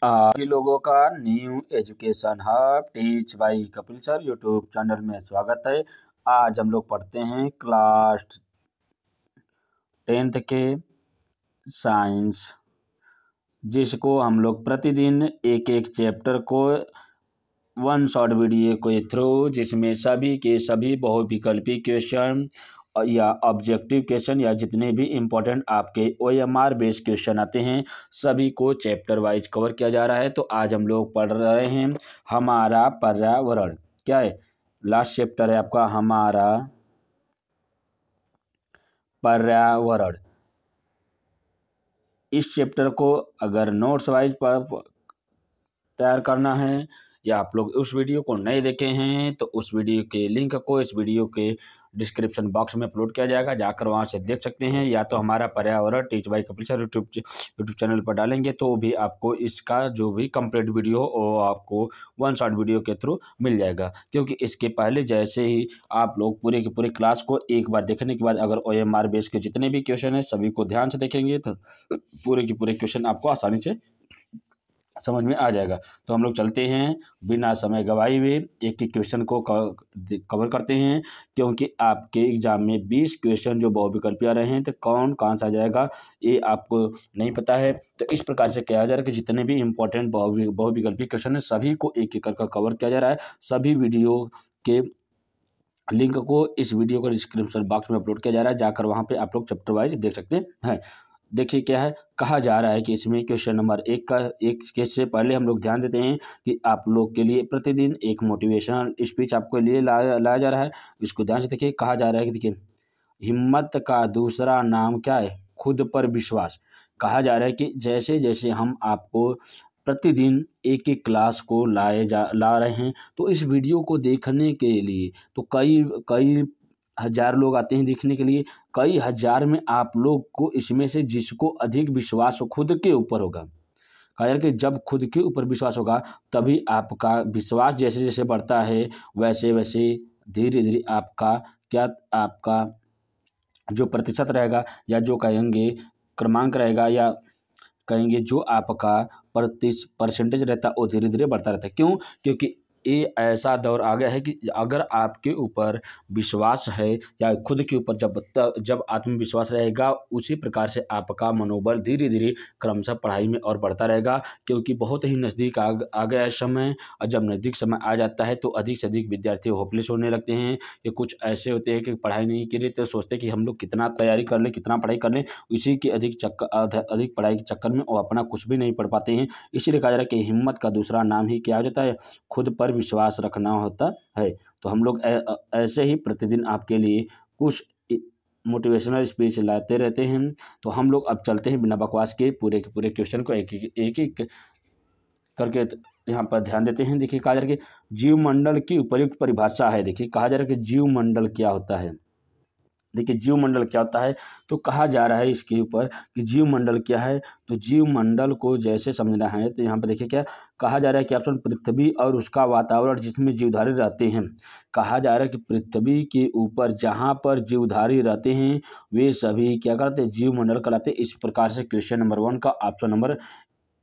आप सभी लोगों का new education hub teach by Kapil sir YouTube channel में स्वागत है। आज हम लोग पढ़ते हैं क्लास 10th के साइंस, जिसको हम लोग प्रतिदिन एक एक चैप्टर को वन शॉर्ट वीडियो के थ्रू, जिसमें सभी के सभी बहुविकल्पी क्वेश्चन या ऑब्जेक्टिव क्वेश्चन या जितने भी इम्पोर्टेंट आपके OMR बेस्ड क्वेश्चन आते हैं सभी को चैप्टर वाइज कवर किया जा रहा है। तो आज हम लोग पढ़ रहे हैं हमारा पर्यावरण। क्या है? लास्ट चैप्टर है आपका हमारा पर्यावरण। इस चैप्टर को अगर नोट्स वाइज तैयार करना है या आप लोग उस वीडियो को नहीं देखे हैं तो उस वीडियो के लिंक को इस वीडियो के डिस्क्रिप्शन बॉक्स में अपलोड किया जाएगा, जाकर वहां से देख सकते हैं। या तो हमारा पर्यावरण teach by Kapil sir YouTube channel पर डालेंगे तो भी आपको इसका जो भी कंप्लीट वीडियो हो वो आपको वन शॉट वीडियो के थ्रू मिल जाएगा। क्योंकि इसके पहले जैसे ही आप लोग पूरे की पूरी क्लास को एक बार देखने के बाद अगर OMR बेस के जितने भी क्वेश्चन है सभी को ध्यान से देखेंगे तो पूरे के पूरे क्वेश्चन आपको आसानी से समझ में आ जाएगा। तो हम लोग चलते हैं बिना समय गवाए हुए एक एक क्वेश्चन को कवर करते हैं, क्योंकि आपके एग्जाम में 20 क्वेश्चन जो बहुविकल्पी आ रहे हैं तो कौन कहाँ से आ जाएगा ये आपको नहीं पता है। तो इस प्रकार से किया जा रहा है कि जितने भी इंपॉर्टेंट बहुविकल्पी क्वेश्चन है सभी को एक एक करके कवर किया जा रहा है। सभी वीडियो के लिंक को इस वीडियो को डिस्क्रिप्शन बॉक्स में अपलोड किया जा रहा है, जाकर वहाँ पे आप लोग चैप्टर वाइज देख सकते हैं। देखिए क्या है, कहा जा रहा है कि इसमें क्वेश्चन नंबर एक के से पहले हम लोग ध्यान देते हैं कि आप लोग के लिए प्रतिदिन एक मोटिवेशनल स्पीच आपके लिए लाया जा रहा है। इसको ध्यान से देखिए। कहा जा रहा है कि देखिए, हिम्मत का दूसरा नाम क्या है? खुद पर विश्वास। कहा जा रहा है कि जैसे जैसे हम आपको प्रतिदिन एक एक क्लास को ला रहे हैं तो इस वीडियो को देखने के लिए तो कई कई हज़ार लोग आते हैं देखने के लिए। कई हज़ार में आप लोग को इसमें से जिसको अधिक विश्वास हो खुद के ऊपर होगा। कहा जाए कि जब खुद के ऊपर विश्वास होगा तभी आपका विश्वास जैसे जैसे बढ़ता है वैसे वैसे धीरे धीरे आपका जो प्रतिशत रहेगा या जो कहेंगे क्रमांक रहेगा या कहेंगे जो आपका परसेंटेज रहता है वो धीरे धीरे बढ़ता रहता है। क्यों? क्योंकि ये ऐसा दौर आ गया है कि अगर आपके ऊपर विश्वास है या खुद के ऊपर जब आत्मविश्वास रहेगा उसी प्रकार से आपका मनोबल धीरे धीरे क्रमशः पढ़ाई में और बढ़ता रहेगा। क्योंकि बहुत ही नज़दीक आ गया है समय, और जब नज़दीक समय आ जाता है तो अधिक से अधिक विद्यार्थी होपलेस होने लगते हैं। ये कुछ ऐसे होते हैं कि पढ़ाई नहीं की रहे तो सोचते हैं कि हम लोग कितना तैयारी कर लें, कितना पढ़ाई कर लें, इसी के अधिक पढ़ाई के चक्कर में वो अपना कुछ भी नहीं पढ़ पाते हैं। इसीलिए कहा जा रहा है कि हिम्मत का दूसरा नाम ही क्या हो जाता है? खुद पर विश्वास रखना होता है। तो हम लोग ऐसे ही प्रतिदिन आपके लिए कुछ मोटिवेशनल स्पीच लाते रहते हैं। तो हम लोग अब चलते हैं बिना बकवास के पूरे क्वेश्चन को एक एक करके यहाँ पर ध्यान देते हैं। देखिए कहा जा रहा है कि जीवमंडल की उपयुक्त परिभाषा है। देखिए कहा जा रहा है कि जीवमंडल क्या होता है। देखिए जीवमंडल क्या होता है, तो कहा जा रहा है इसके ऊपर कि जीवमंडल क्या है। तो जीवमंडल को जैसे समझना है तो यहाँ पर देखिए क्या कहा जा रहा है कि ऑप्शन पृथ्वी और उसका वातावरण जिसमें जीवधारी रहते हैं। कहा जा रहा है कि पृथ्वी के ऊपर जहाँ पर जीवधारी रहते हैं वे सभी क्या करते हैं? जीवमंडल कहलाते हैं। इस प्रकार से क्वेश्चन नंबर 1 का ऑप्शन नंबर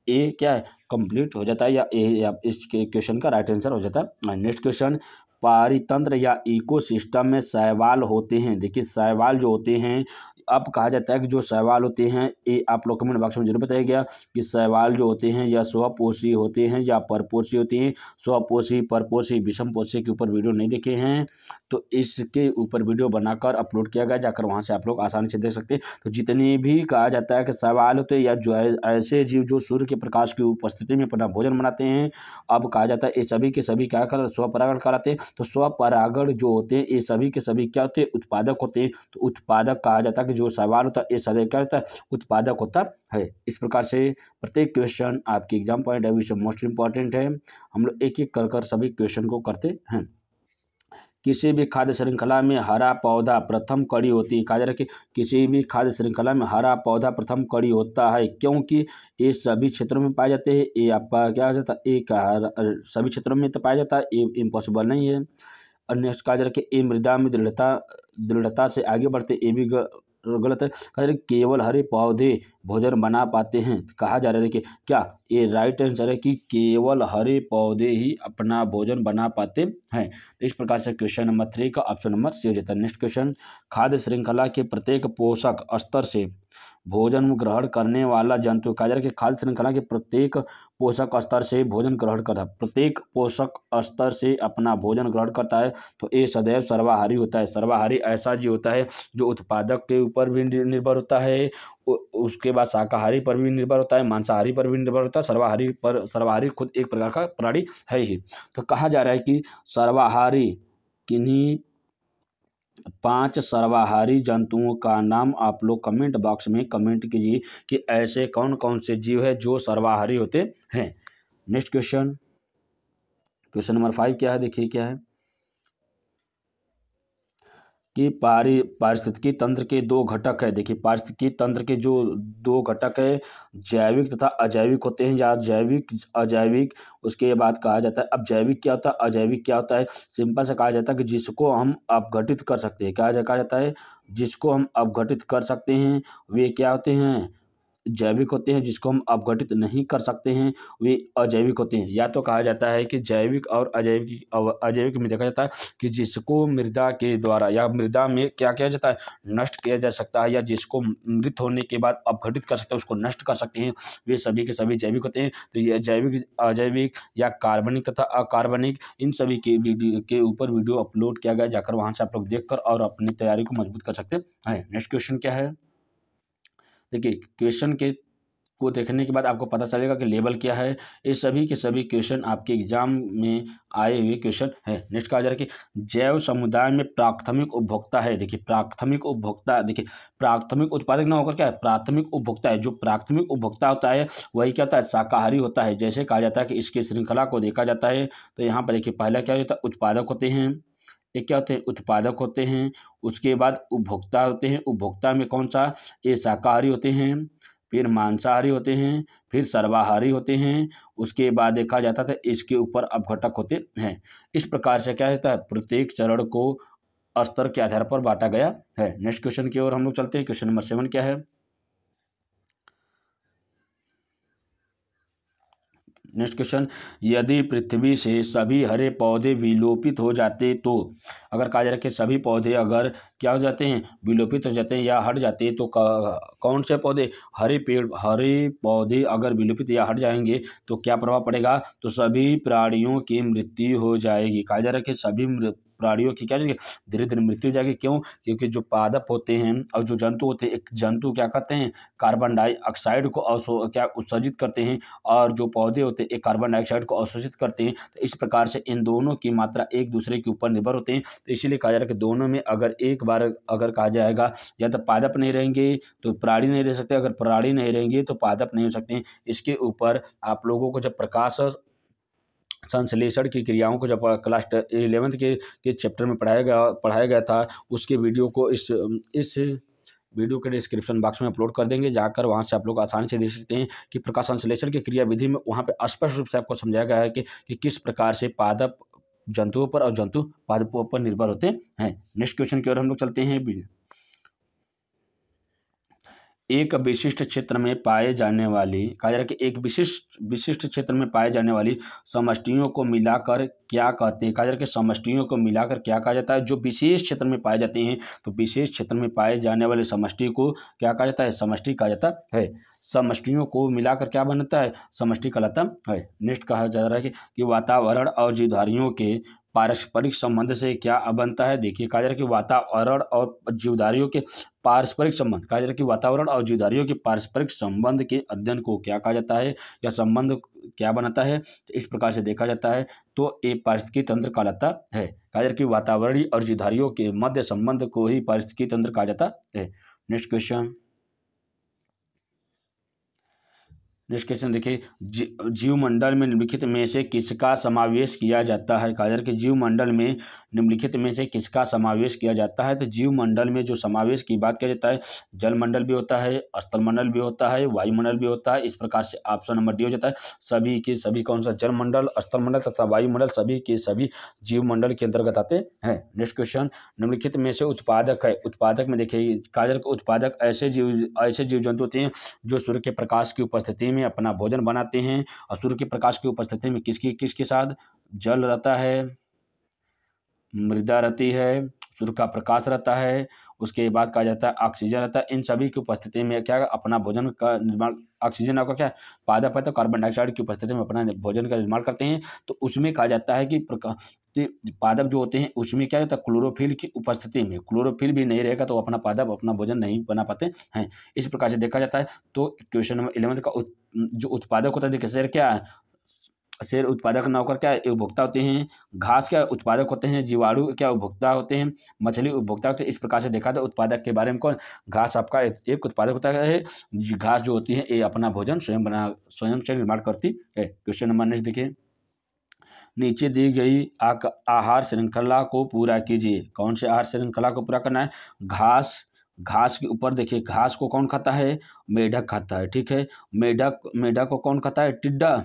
ए क्या है? कंप्लीट हो जाता है या ए या इस क्वेश्चन का राइट आंसर हो जाता है। नेक्स्ट क्वेश्चन, पारितंत्र या इकोसिस्टम में शैवाल होते हैं। देखिए शैवाल जो होते हैं, अब कहा जाता है कि जो शैवाल होते हैं ये आप लोग कमेंट बॉक्स में जरूर बताइएगा कि शैवाल जो होते हैं या स्वपोषी होते हैं या परपोषी होते हैं। स्वपोषी, परपोषी, विषमपोषी के ऊपर वीडियो नहीं देखे हैं तो इसके ऊपर वीडियो बनाकर अपलोड किया गया, जाकर वहाँ से आप लोग आसानी से देख सकते हैं। तो जितने भी कहा जाता है कि शैवाल होते हैं या जो ऐसे जीव जो सूर्य के प्रकाश की उपस्थिति में अपना भोजन बनाते हैं, अब कहा जाता है ये सभी के सभी क्या करते हैं? स्वपरागण कराते हैं। तो स्वपरागण जो होते हैं ये सभी के सभी क्या होते हैं? उत्पादक होते हैं। तो उत्पादक कहा जाता है कि जो सवाल होता है ये सदैव क्या होता है? उत्पादक होता है। इस प्रकार से प्रत्येक क्वेश्चन आपके एग्जाम पॉइंट ऑफ व्यू से मोस्ट इंपॉर्टेंट है। हम लोग एक एक कर सभी क्वेश्चन को करते हैं। किसी भी खाद्य श्रृंखला में हरा पौधा प्रथम कड़ी होती है। कहा जा रहा है कि किसी भी खाद्य श्रृंखला में हरा पौधा प्रथम कड़ी होता है, क्योंकि ये सभी क्षेत्रों में पाए जाते हैं। ये आपका क्या हो जाता है? एक सभी क्षेत्रों में तो पाया जाता है, ये इम्पॉसिबल नहीं है। और नेक्स्ट कहा जा रहा है कि ये मृदा में दृढ़ता से आगे बढ़ते, ये भी गलत है। कहा जा रहा है केवल हरे पौधे भोजन बना पाते हैं। कहा जा रहा है देखिए क्या ये राइट आंसर है कि केवल हरे पौधे ही अपना भोजन बना पाते हैं। तो इस प्रकार से क्वेश्चन नंबर 3 का ऑप्शन नंबर सी हो जाता है। नेक्स्ट क्वेश्चन, खाद्य श्रृंखला के प्रत्येक पोषक स्तर से भोजन ग्रहण करने वाला जंतु। कहा जा रहा है कि खाद्य श्रृंखला के प्रत्येक पोषक स्तर से भोजन ग्रहण करता है, प्रत्येक पोषक स्तर से अपना भोजन ग्रहण करता है। तो ये सदैव सर्वाहारी होता है। सर्वाहारी ऐसा जीव होता है जो उत्पादक के ऊपर भी निर्भर होता है, उसके बाद शाकाहारी पर भी निर्भर होता है, मांसाहारी पर भी निर्भर होता है, सर्वाहारी खुद एक प्रकार का प्राणी है ही। तो कहा जा रहा है कि सर्वाहारी किन्हीं 5 सर्वाहारी जंतुओं का नाम आप लोग कमेंट बॉक्स में कमेंट कीजिए कि ऐसे कौन कौन से जीव है जो सर्वाहारी होते हैं। नेक्स्ट क्वेश्चन, क्वेश्चन नंबर 5 क्या है, देखिए क्या है कि पारिस्थितिकी तंत्र के 2 घटक है। देखिए पारिस्थितिकी तंत्र के जो 2 घटक है, जैविक तथा अजैविक होते हैं, या जैविक अजैविक। उसके बाद कहा जाता है अब जैविक क्या होता है, अजैविक क्या होता है। सिंपल से कहा जाता है कि जिसको हम अपघटित कर सकते हैं। क्या कहा जाता है, जिसको हम अपघटित कर सकते हैं वे क्या होते हैं, जैविक होते हैं। जिसको हम अपघटित नहीं कर सकते हैं वे अजैविक होते हैं। या तो कहा जाता है कि जैविक और अजैविक में देखा जाता है कि जिसको मृदा के द्वारा या मृदा में क्या किया जाता है, नष्ट किया जा सकता है, या जिसको मृत होने के बाद अपघटित कर सकते हैं, उसको नष्ट कर सकते हैं, वे सभी के सभी जैविक होते हैं। तो ये जैविक, अजैविक या कार्बनिक तथा अकार्बनिक, इन सभी के वीडियो के ऊपर वीडियो अपलोड किया गया, जाकर वहाँ से आप लोग देखकर और अपनी तैयारी को मजबूत कर सकते हैं। नेक्स्ट क्वेश्चन क्या है, देखिए क्वेश्चन के को देखने के बाद आपको पता चलेगा कि लेवल क्या है। ये सभी के सभी क्वेश्चन आपके एग्जाम में आए हुए क्वेश्चन है। नेक्स्ट कहा जा रहा है कि जैव समुदाय में प्राथमिक उपभोक्ता है। देखिए प्राथमिक उपभोक्ता, देखिए प्राथमिक उत्पादक ना होकर क्या है, प्राथमिक उपभोक्ता है। जो प्राथमिक उपभोक्ता होता है वही क्या होता है, शाकाहारी होता है। जैसे कहा जाता है कि इसकी श्रृंखला को देखा जाता है तो यहाँ पर देखिए पहला क्या होता है, उत्पादक होते हैं। एक क्या होते हैं, उत्पादक होते हैं। उसके बाद उपभोक्ता होते हैं। उपभोक्ता में कौन सा, ये शाकाहारी होते हैं, फिर मांसाहारी होते हैं, फिर सर्वाहारी होते हैं। उसके बाद देखा जाता था इसके ऊपर अपघटक होते हैं। इस प्रकार से क्या होता है, प्रत्येक चरण को स्तर के आधार पर बांटा गया है। नेक्स्ट क्वेश्चन की ओर हम लोग चलते हैं। क्वेश्चन नंबर 7 क्या है, नेक्स्ट क्वेश्चन, यदि पृथ्वी से सभी हरे पौधे विलोपित हो जाते तो। अगर कहा जा रहा है कि सभी पौधे अगर क्या हो जाते हैं, विलोपित हो जाते हैं या हट जाते हैं, तो कौन से पौधे, हरे पौधे अगर विलोपित या हट जाएंगे तो क्या प्रभाव पड़ेगा, तो सभी प्राणियों की मृत्यु हो जाएगी। कहा जा रहा है कि सभी प्राणियों की क्या धीरे धीरे मृत्यु हो जाएगी। क्यों, क्योंकि जो पादप होते हैं और जो जंतु होते हैं, एक जंतु क्या करते हैं, कार्बन डाइऑक्साइड को क्या उत्सर्जित करते हैं, और जो पौधे होते हैं एक कार्बन डाइऑक्साइड को अवशोषित करते हैं। तो इस प्रकार से इन दोनों की मात्रा एक दूसरे के ऊपर निर्भर होते हैं। तो इसीलिए कहा जा रहा है कि दोनों में अगर एक बार अगर कहा जाएगा, या तो पादप नहीं रहेंगे तो प्राणी नहीं रह सकते, अगर प्राणी नहीं रहेंगे तो पादप नहीं हो सकते हैं। इसके ऊपर आप लोगों को जब प्रकाश संश्लेषण की क्रियाओं को जब क्लास 11th के चैप्टर में पढ़ाया गया था, उसके वीडियो को इस वीडियो के डिस्क्रिप्शन बॉक्स में अपलोड कर देंगे, जाकर वहां से आप लोग आसानी से देख सकते हैं कि प्रकाश संश्लेषण की क्रिया विधि में वहां पे स्पष्ट रूप से आपको समझाया गया है कि किस प्रकार से पादप जंतुओं पर और जंतु पादपों पर निर्भर होते हैं। नेक्स्ट क्वेश्चन की ओर हम लोग चलते हैं। एक विशिष्ट क्षेत्र में पाए जाने वाली, कहा जा रहा है कि एक विशिष्ट क्षेत्र में पाए जाने वाली समष्टियों को मिलाकर क्या कहते हैं। कहा जा रहा है कि समष्टियों को मिलाकर क्या कहा जाता है, जो विशेष क्षेत्र में पाए जाते हैं, तो विशेष क्षेत्र में पाए जाने वाले समष्टि को क्या कहा जाता है, समष्टि कहा जाता है। समष्टियों को मिलाकर क्या बनता है, समष्टि कहलाता है। नेक्स्ट कहा जा रहा है कि वातावरण और जीवधारियों के पारस्परिक संबंध से क्या बनता है। देखिए कहा जा रहा है कि वातावरण और जीवधारियों के पारस्परिक संबंध, कहा जा रहा है कि वातावरण और जीवधारियों के पारस्परिक संबंध के अध्ययन को क्या कहा जाता है, या संबंध क्या बनाता है। तो इस प्रकार से देखा जाता है तो ये पारिस्थितिकी तंत्र कहलाता है। कहा जा रहा है कि वातावरणीय और जीवधारियों के मध्य संबंध को ही पारिस्थितिकी तंत्र कहा जाता है। नेक्स्ट क्वेश्चन, नेक्स्ट क्वेश्चन देखिए, जीवमंडल में निम्नलिखित में से किसका समावेश किया जाता है। कहा जा रहा है कि जीवमंडल में निम्नलिखित में से किसका समावेश किया जाता है। तो जीवमंडल में जो समावेश की बात किया जाता है, जलमंडल भी होता है, स्थलमंडल भी होता है, वायुमंडल भी होता है। इस प्रकार से ऑप्शन नंबर डी हो जाता है। सभी के सभी कौन सा, जलमंडल, स्थलमंडल तथा वायुमंडल सभी के सभी जीवमंडल के अंतर्गत आते हैं। नेक्स्ट क्वेश्चन, निम्नलिखित में से उत्पादक है। उत्पादक में देखिए, कहा जा रहा है उत्पादक ऐसे जीव जंतु होते हैं जो सूर्य के प्रकाश की उपस्थिति में अपना भोजन बनाते हैं। और सूर्य के प्रकाश की उपस्थिति में किसके साथ, जल रहता है, मृदा रहती है, सूर्य का प्रकाश रहता है, उसके बाद कहा जाता है ऑक्सीजन रहता है। इन सभी की उपस्थिति में क्या अपना भोजन का निर्माण, ऑक्सीजन आपका क्या पादप है तो कार्बन डाइऑक्साइड की उपस्थिति में अपना भोजन का निर्माण करते हैं। तो उसमें कहा जाता है कि पादप जो होते हैं उसमें क्या होता है, क्लोरोफिल की उपस्थिति में, क्लोरोफिल भी नहीं रहेगा तो अपना पादप अपना भोजन नहीं बना पाते हैं। इस प्रकार से देखा जाता है। तो क्वेश्चन नंबर 11 का जो उत्पादक होता है, देखिए शेर क्या है, शेर उत्पादक न होकर क्या उपभोक्ता होते हैं। घास क्या उत्पादक होते हैं, जीवाणु क्या उपभोक्ता होते हैं, मछली उपभोक्ता होते हैं। इस प्रकार से देखा था उत्पादक के बारे में कौन, घास आपका एक उत्पादक होता है। घास जो होती है ये अपना भोजन स्वयं से निर्माण करती है। क्वेश्चन नंबर नेक्स्ट देखिए, नीचे दी गई आहार श्रृंखला को पूरा कीजिए। कौन से आहार श्रृंखला को पूरा करना है, घास के ऊपर देखिए, घास को कौन खाता है, मेढक खाता है। ठीक है, मेढक को कौन खाता है, टिड्डा।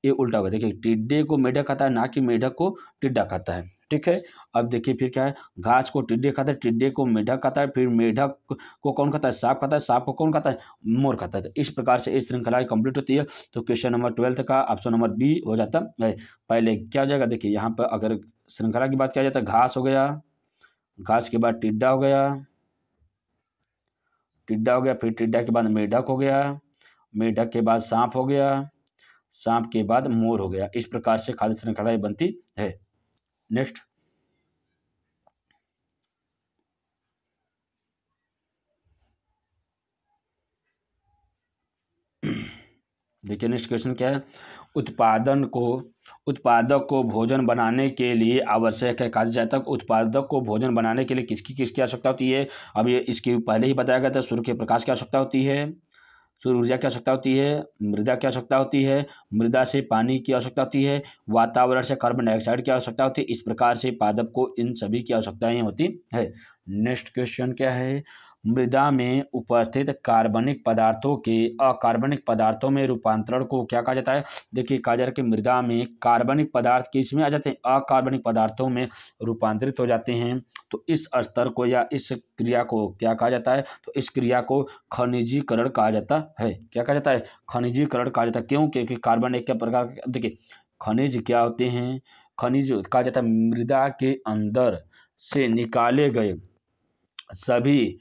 ये उल्टा हुआ, देखिए टिड्डे को मेढक खाता है, ना कि मेढक को टिड्डा खाता है। ठीक है, अब देखिए फिर क्या है, घास को टिड्डे खाता है, टिड्डे को मेढक खाता है, फिर मेढक को कौन खाता है, सांप खाता है, सांप को कौन खाता है, मोर खाता है। तो इस प्रकार से इस श्रृंखला कंप्लीट होती है। तो क्वेश्चन नंबर 12 का ऑप्शन नंबर बी हो जाता है। पहले क्या हो जाएगा, देखिए यहाँ पर अगर श्रृंखला की बात किया जाता है, घास हो गया, घास के बाद टिड्डा हो गया, फिर टिड्डा के बाद मेढक हो गया, मेढक के बाद सांप हो गया, सांप के बाद मोर हो गया। इस प्रकार से खाद्य श्रृंखला बनती है। नेक्स्ट देखिए, नेक्स्ट क्वेश्चन क्या है, उत्पादक को भोजन बनाने के लिए आवश्यक है। कहा जाता है उत्पादक को भोजन बनाने के लिए किसकी आवश्यकता होती है। अब ये इसके पहले ही बताया गया था, सूर्य के प्रकाश की आवश्यकता होती है, सूर्य ऊर्जा की आवश्यकता होती है, मृदा की आवश्यकता होती है, मृदा से पानी की आवश्यकता होती है, वातावरण से कार्बन डाइऑक्साइड की आवश्यकता होती है। इस प्रकार से पादप को इन सभी की आवश्यकताएं होती है। नेक्स्ट क्वेश्चन क्या है, मृदा में उपस्थित कार्बनिक पदार्थों के अकार्बनिक पदार्थों में रूपांतरण को क्या कहा जाता है। देखिए, कहा जा रहा है कि मृदा में कार्बनिक पदार्थ किस में आ जाते हैं, अकार्बनिक पदार्थों में रूपांतरित हो जाते हैं। तो इस स्तर को या इस क्रिया को क्या कहा जाता है, तो इस क्रिया को खनिजीकरण कहा जाता है। क्या कहा जाता है, खनिजीकरण कहा जाता है। क्यों, क्योंकि कार्बन एक प्रकार, देखिए खनिज क्या होते हैं, खनिज कहा जाता है मृदा के अंदर से निकाले गए सभी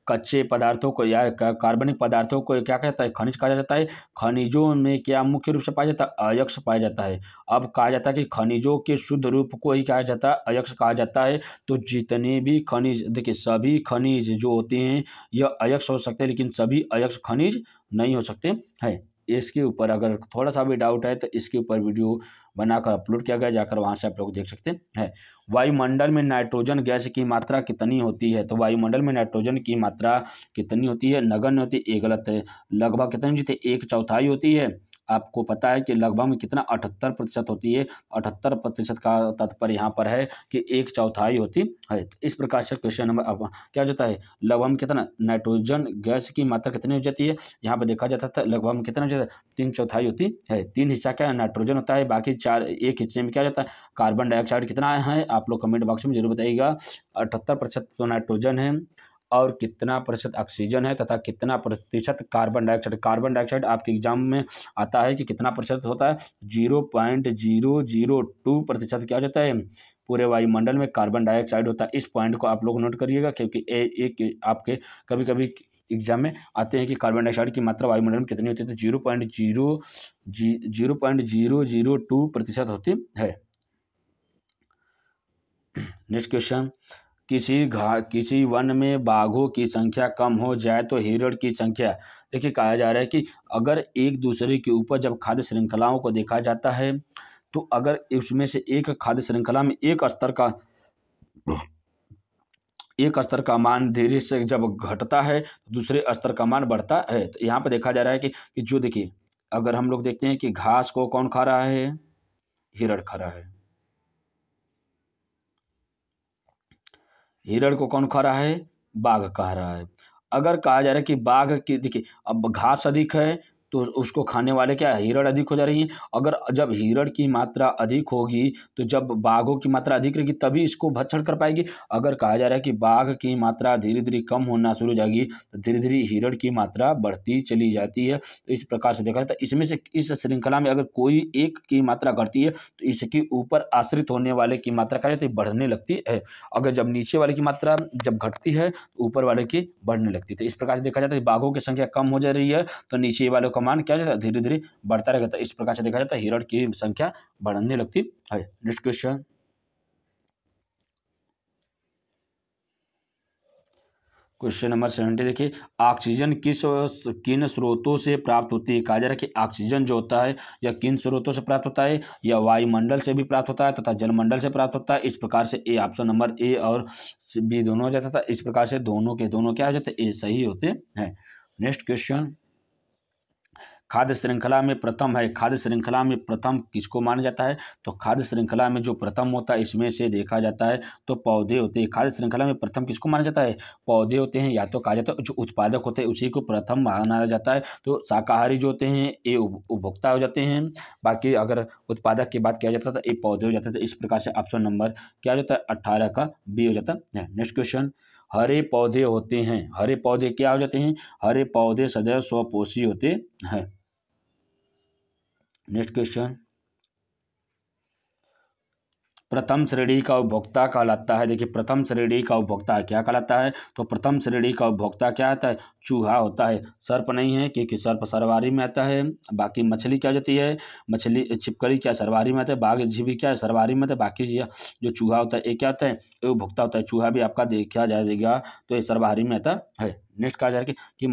कच्चे पदार्थों को या कार्बनिक पदार्थों को क्या कहता है, खनिज कहा जाता है। खनिजों में क्या मुख्य रूप से पाया जाता है, अयस्क पाया जाता है। अब कहा जाता है कि खनिजों के शुद्ध रूप को ही कहा जाता है, अयस्क कहा जाता है। तो जितने भी खनिज, देखिए सभी खनिज जो होते हैं यह अयस्क हो सकते हैं, लेकिन सभी अयस्क खनिज नहीं हो सकते हैं। इसके ऊपर अगर थोड़ा सा भी डाउट है तो इसके ऊपर वीडियो बनाकर अपलोड किया गया, जाकर वहाँ से आप लोग देख सकते हैं। वायुमंडल में नाइट्रोजन गैस की मात्रा कितनी होती है। तो वायुमंडल में नाइट्रोजन की मात्रा कितनी होती है, नगण्य होती है, ये गलत है। लगभग कितनी होती है, 1/4 होती है। आपको पता है कि लगभग में कितना 78% होती है। 78% का तात्पर्य यहाँ पर है कि 1/4 होती है। इस प्रकार से क्वेश्चन नंबर अब क्या जाता है, लगभग में कितना नाइट्रोजन गैस की मात्रा कितनी हो जाती है। यहाँ पर देखा जाता था लगभग में कितना हो जाता है, 3/4 होती है। 3 हिस्सा क्या नाइट्रोजन होता है, बाकी 1 हिस्से में क्या जाता है, कार्बन डाइऑक्साइड कितना है, आप लोग कमेंट बॉक्स में जरूर बताइएगा। 78% तो नाइट्रोजन है और कितना प्रतिशत ऑक्सीजन है तथा कितना प्रतिशत कार्बन डाइऑक्साइड। कार्बन डाइऑक्साइड आपके एग्जाम में आता है कि कितना प्रतिशत होता है, 0.002% क्या हो जाता है, पूरे वायुमंडल में कार्बन डाइऑक्साइड होता है। इस पॉइंट को आप लोग नोट करिएगा, क्योंकि एक आपके कभी कभी एग्जाम में आते हैं कि कार्बन डाइऑक्साइड की मात्रा वायुमंडल में कितनी होती है, तो 0.002% होती है। नेक्स्ट क्वेश्चन, किसी वन में बाघों की संख्या कम हो जाए तो हिरण की संख्या। देखिए, कहा जा रहा है कि अगर एक दूसरे के ऊपर जब खाद्य श्रृंखलाओं को देखा जाता है, तो अगर उसमें से एक खाद्य श्रृंखला में एक स्तर का मान धीरे से जब घटता है, दूसरे स्तर का मान बढ़ता है। तो यहाँ पर देखा जा रहा है कि जो देखिए अगर हम लोग देखते हैं कि घास को कौन खा रहा है, हिरण खा रहा है। हिरण को कौन खा रहा है, बाघ खा रहा है। अगर कहा जा रहा है कि बाघ की, देखिए अब घास अधिक है तो उसको खाने वाले क्या है, हिरण अधिक हो जा रही है। अगर जब हिरण की मात्रा अधिक होगी तो जब बाघों की मात्रा अधिक रहेगी तभी इसको भक्षण कर पाएगी। अगर कहा जा रहा है कि बाघ की मात्रा धीरे धीरे कम होना शुरू हो जाएगी तो धीरे धीरे हिरण की मात्रा बढ़ती चली जाती है। तो इस प्रकार से देखा जाता है, इसमें से इस श्रृंखला में अगर कोई एक की मात्रा घटती है तो इसके ऊपर आश्रित होने वाले की मात्रा क्या जाती है, बढ़ने लगती है। अगर जब नीचे वाले की मात्रा जब घटती है तो ऊपर वाले की बढ़ने लगती है। तो इस प्रकार से देखा जाता है बाघों की संख्या कम हो जा रही है तो नीचे वालों का मान क्या हो जाता है, धीरे धीरे बढ़ता रहेगा। तो इस प्रकार से देखा जाता है हिरण की संख्या बढ़ने लगती है। नेक्स्ट क्वेश्चन, क्वेश्चन नंबर 70 देखिए, ऑक्सीजन किन स्रोतों से प्राप्त होती है। कहा जा रहा है कि ऑक्सीजन जो होता है यह किन स्रोतों से प्राप्त होता है, या वायुमंडल से भी प्राप्त होता है तथा जलमंडल से प्राप्त होता है। इस प्रकार से ए ऑप्शन नंबर ए और बी दोनों हो जाता था। इस प्रकार से दोनों के दोनों क्या हो जाते हैं, ए सही होते हैं। नेक्स्ट क्वेश्चन, खाद्य श्रृंखला में प्रथम है, खाद्य श्रृंखला में प्रथम किसको माना जाता है। तो खाद्य श्रृंखला में जो प्रथम होता है इसमें से देखा जाता है तो पौधे होते हैं। खाद्य श्रृंखला में प्रथम किसको माना जाता है, पौधे होते हैं। या तो कहा जाता है जो उत्पादक होते हैं उसी को प्रथम माना जाता है। तो शाकाहारी जो होते हैं ये उपभोक्ता हो जाते हैं, बाकी अगर उत्पादक की बात किया जाता था ये पौधे हो जाते थे। इस प्रकार से ऑप्शन नंबर क्या हो जाता है, 18 का बी हो जाता है। नेक्स्ट क्वेश्चन, हरे पौधे होते हैं, हरे पौधे क्या हो जाते हैं, हरे पौधे सदैव स्वपोषी होते हैं। नेक्स्ट क्वेश्चन, प्रथम श्रेणी का उपभोक्ता कहलाता है। देखिए प्रथम श्रेणी का उपभोक्ता क्या कहलाता है, तो प्रथम श्रेणी का उपभोक्ता क्या आता है, चूहा होता है। सर्प नहीं है क्योंकि सर्प सर्वाहारी में आता है। बाकी मछली क्या जाती है, मछली छिपकली क्या सर्वाहारी में आता है, बाघ भी क्या है सर्वाहारी में आता है। बाकी जो चूहा होता है ये क्या होता है, ये उपभोक्ता होता है। चूहा भी आपका देखा जाएगा तो ये सर्वाहारी में आता है। नेक्स्ट कहा जाएगा कि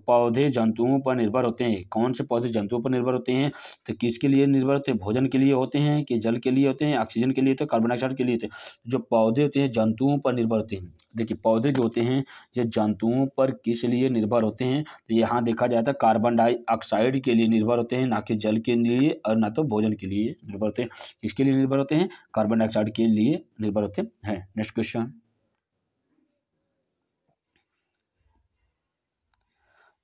पौधे जंतुओं पर निर्भर होते हैं। कौन से पौधे जंतुओं पर निर्भर होते हैं, तो किसके लिए निर्भर होते हैं, भोजन के लिए होते हैं कि जल के लिए होते हैं, ऑक्सीजन के लिए तो कार्बन डाइऑक्साइड के लिए होते हैं। जो पौधे होते हैं जंतुओं पर निर्भर होते हैं। देखिए पौधे जो होते हैं ये जंतुओं पर किस लिए निर्भर होते हैं, तो यहाँ देखा जाए तो कार्बन डाइऑक्साइड के लिए निर्भर होते हैं, ना कि जल के लिए और ना तो भोजन के लिए निर्भर होते हैं। किसके लिए निर्भर होते हैं, कार्बन डाइऑक्साइड के लिए निर्भर होते हैं। नेक्स्ट क्वेश्चन,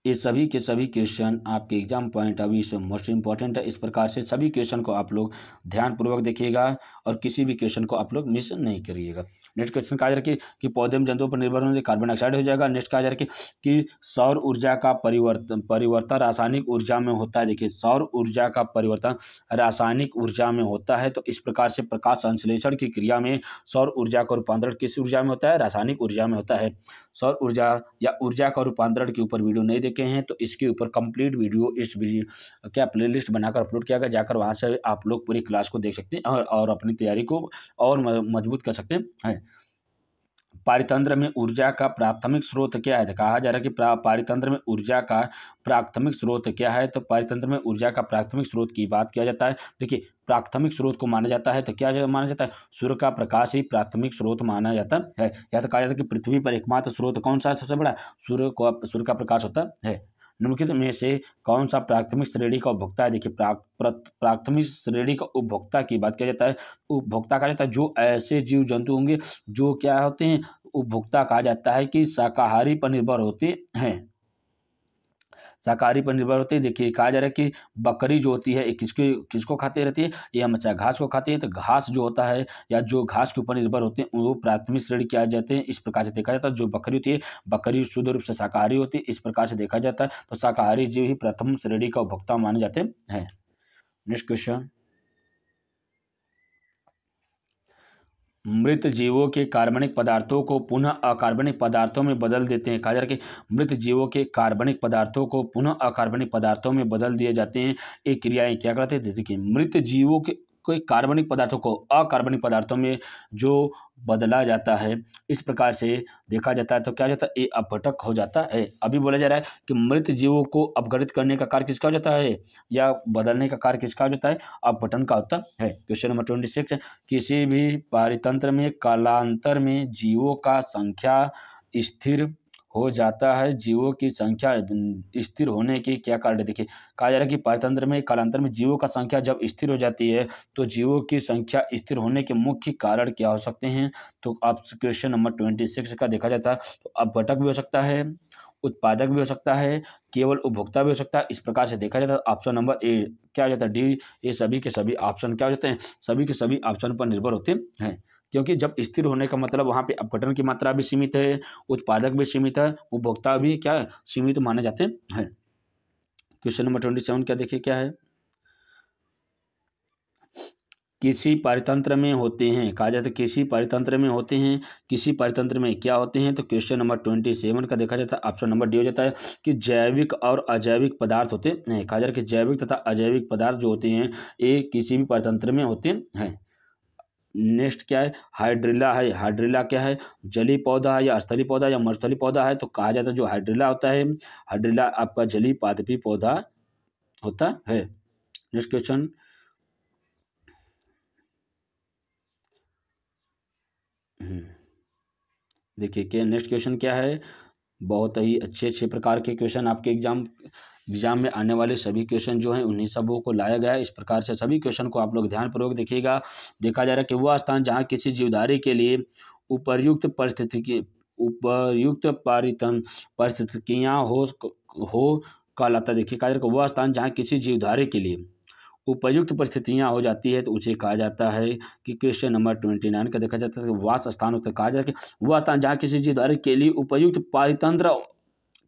ये सभी के सभी क्वेश्चन आपके एग्जाम पॉइंट अभी से मोस्ट इंपॉर्टेंट है। इस प्रकार से सभी क्वेश्चन को आप लोग ध्यानपूर्वक देखिएगा और किसी भी क्वेश्चन को आप लोग मिस नहीं करिएगा। नेक्स्ट क्वेश्चन कहा जा रहा है कि पौधे में जंतुओं पर निर्भर होने से कार्बन डाइऑक्साइड हो जाएगा। नेक्स्ट कहा जा रहा है कि सौर ऊर्जा का परिवर्तन रासायनिक ऊर्जा में होता है। देखिए सौर ऊर्जा का परिवर्तन रासायनिक ऊर्जा में होता है। तो इस प्रकार से प्रकाश संश्लेषण की क्रिया में सौर ऊर्जा का रूपांतरण किस ऊर्जा में होता है, रासायनिक ऊर्जा में होता है। सौर ऊर्जा या ऊर्जा का रूपांतरण के ऊपर वीडियो नहीं देखे हैं तो इसके ऊपर कंप्लीट वीडियो इस वीडियो क्या प्लेलिस्ट बनाकर अपलोड किया गया, जाकर वहां से आप लोग पूरी क्लास को देख सकते हैं और अपनी तैयारी को और मजबूत कर सकते हैं। पारितंत्र में ऊर्जा का प्राथमिक स्रोत क्या है, कहा जा रहा है कि पारितंत्र में ऊर्जा का प्राथमिक स्रोत क्या है। तो पारितंत्र में ऊर्जा का प्राथमिक स्रोत की बात किया जाता है। देखिए प्राथमिक स्रोत को माना जाता है तो क्या माना जाता है, सूर्य का प्रकाश ही प्राथमिक स्रोत माना जाता है। या तो कहा जाता है कि पृथ्वी पर एकमात्र स्रोत कौन सा है, सबसे बड़ा सूर्य का प्रकाश होता है। निम्नलिखित में से कौन सा प्राथमिक श्रेणी का उपभोक्ता है। देखिए प्राथमिक श्रेणी का उपभोक्ता की बात किया जाता है। उपभोक्ता कहा जाता है जो ऐसे जीव जंतु होंगे जो क्या होते हैं, उपभोक्ता कहा जाता है कि शाकाहारी पर निर्भर होते हैं, शाकाहारी पर निर्भर होते हैं। देखिए कहा जा रहा है कि बकरी जो होती है किसको खाते रहती है, ये हमेशा घास को खाती है। तो घास जो होता है या जो घास के ऊपर निर्भर होते हैं वो प्राथमिक श्रेणी क्या जाते हैं। इस प्रकार से देखा जाता है जो बकरी होती है बकरी शुद्ध रूप से शाकाहारी होती है। इस प्रकार से देखा जाता है तो शाकाहारी जीव ही प्रथम श्रेणी का उपभोक्ता माने जाते हैं। नेक्स्ट क्वेश्चन, मृत जीवों के कार्बनिक पदार्थों को पुनः अकार्बनिक पदार्थों में बदल देते हैं। कहा जा रहा है कि मृत जीवों के कार्बनिक पदार्थों को पुनः अकार्बनिक पदार्थों में बदल दिए जाते हैं। ये क्रियाएं क्या करते हैं, देखिए मृत जीवों के कोई कार्बनिक पदार्थों को अकार्बनिक पदार्थों में जो बदला जाता है, इस प्रकार से देखा जाता है तो क्या जाता है, ये अपघटक हो जाता है। अभी बोला जा रहा है कि मृत जीवों को अपघटित करने का कार्य किसका हो जाता है या बदलने का कार्य किसका हो जाता है, अपघटन का होता है। क्वेश्चन नंबर 26, किसी भी पारितंत्र में कालांतर में जीवों का संख्या स्थिर हो जाता है, जीवों की संख्या स्थिर होने के क्या कारण है? देखिए, कहा जा रहा है कि पारतंत्र में कालांतर में जीवों का संख्या जब स्थिर हो जाती है तो जीवों की संख्या स्थिर होने के मुख्य कारण क्या हो सकते हैं? तो आप क्वेश्चन नंबर 26 का देखा जाता है तो अपघटक भी हो सकता है, उत्पादक भी हो सकता है, केवल उपभोक्ता भी हो सकता है। इस प्रकार से देखा जाता है ऑप्शन नंबर ए क्या हो जाता है, डी, ये सभी के सभी ऑप्शन क्या हो जाते हैं, सभी के सभी ऑप्शन पर निर्भर होते हैं। क्योंकि जब स्थिर होने का मतलब वहाँ पे अपघटन की मात्रा भी सीमित है, उत्पादक भी सीमित है, उपभोक्ता भी क्या है, सीमित माने जाते हैं। क्वेश्चन नंबर 27 क्या देखिए क्या है, किसी पारितंत्र में होते हैं, कहा जाता है किसी पारितंत्र में होते हैं, किसी पारितंत्र में क्या होते हैं? तो क्वेश्चन नंबर 27 का देखा जाता है ऑप्शन नंबर डी हो जाता है कि जैविक और अजैविक पदार्थ होते हैं। कहा जा रहा है कि जैविक तथा अजैविक पदार्थ जो होते हैं ये किसी भी पारितंत्र में होते हैं। नेक्स्ट क्या है, हाइड्रिला है। हाइड्रिला क्या है, जलीय पौधा है या स्थलीय पौधा या मरुस्थलीय पौधा है? तो कहा जाता है जो हाइड्रिला होता है, हाइड्रिला आपका जलीय पादपी पौधा होता है। नेक्स्ट क्वेश्चन, देखिए क्या नेक्स्ट क्वेश्चन क्या है, बहुत ही अच्छे अच्छे प्रकार के क्वेश्चन आपके एग्जाम में आने वाले सभी क्वेश्चन जो हैं उन्हीं सबों को लाया गया है। इस प्रकार से सभी क्वेश्चन को आप लोग ध्यानपूर्वक देखिएगा। देखा जा रहा है कि वह स्थान जहाँ किसी जीवधारी के लिए उपर्युक्त परिस्थितियाँ हो कहलाता है। देखिए कहा जा रहा है कि वह स्थान जहाँ किसी जीवधारी के लिए उपयुक्त परिस्थितियाँ हो जाती है तो उसे कहा जाता है कि क्वेश्चन नंबर 29 का देखा जाता है कि वास स्थान होता है। कहा जाता है कि वह स्थान जहाँ किसी जीवधारी के लिए उपयुक्त पारितंत्र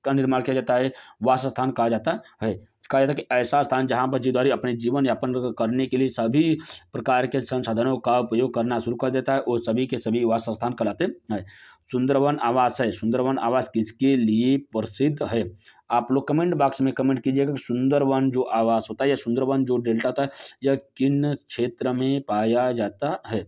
का निर्माण किया जाता है वास स्थान कहा जाता है। कहा जाता है कि ऐसा स्थान जहाँ पर जीवधारी अपने जीवन यापन करने के लिए सभी प्रकार के संसाधनों का उपयोग करना शुरू कर देता है और सभी के सभी वास स्थान कहलाते हैं। सुंदरवन आवास है, सुंदरवन आवास किसके लिए प्रसिद्ध है? आप लोग कमेंट बॉक्स में कमेंट कीजिएगा कि सुंदरवन जो आवास होता है या सुंदरवन जो डेल्टा होता है यह किन क्षेत्र में पाया जाता है?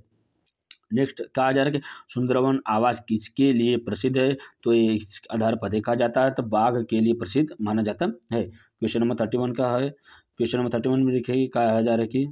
नेक्स्ट कहा जा रहा है कि सुंदरवन आवास किसके लिए प्रसिद्ध है? तो ये इस आधार पर देखा जाता है तो बाघ के लिए प्रसिद्ध माना जाता है। क्वेश्चन नंबर 31 का है, क्वेश्चन नंबर 31 में देखिए कहा जा रहा है कि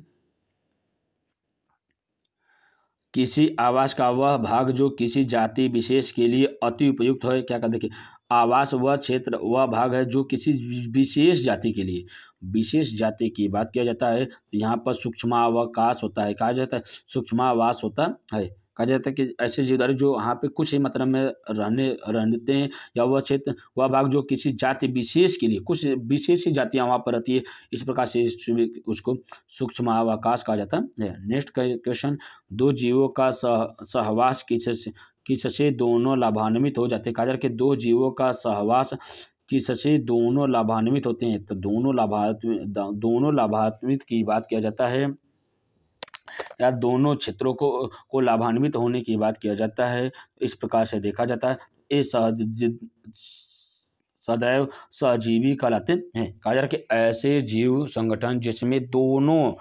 किसी आवास का वह भाग जो किसी जाति विशेष के लिए अति उपयुक्त है। क्या कहते देखिए, आवास वह क्षेत्र वह भाग है जो किसी विशेष जाति के लिए, विशेष जाति की बात किया जाता है तो यहाँ पर सूक्ष्मावकाश होता है। कहा जाता है सूक्ष्मावास होता है। कहा जाता है कि ऐसे जीवधारी जो यहाँ पे कुछ ही मात्रा में रहते हैं या वह क्षेत्र वह भाग जो किसी जाति विशेष के लिए, कुछ विशेष ही जातियाँ वहाँ पर रहती है, इस प्रकार से उसको सूक्ष्मावकाश कहा जाता है। नेक्स्ट क्वेश्चन, दो जीवों का सहवास किससे दोनों लाभान्वित हो जाते हैं? कहा जा रहा है कि दो जीवों का सहवास किससे दोनों लाभान्वित होते हैं? तो दोनों लाभान्वित की बात किया जाता है या दोनों क्षेत्रों को लाभान्वित होने की बात किया जाता है। इस प्रकार से देखा जाता है ये सदैव सहजीवी कहलाते हैं। कहा जा रहा है कि ऐसे जीव संगठन जिसमें दोनों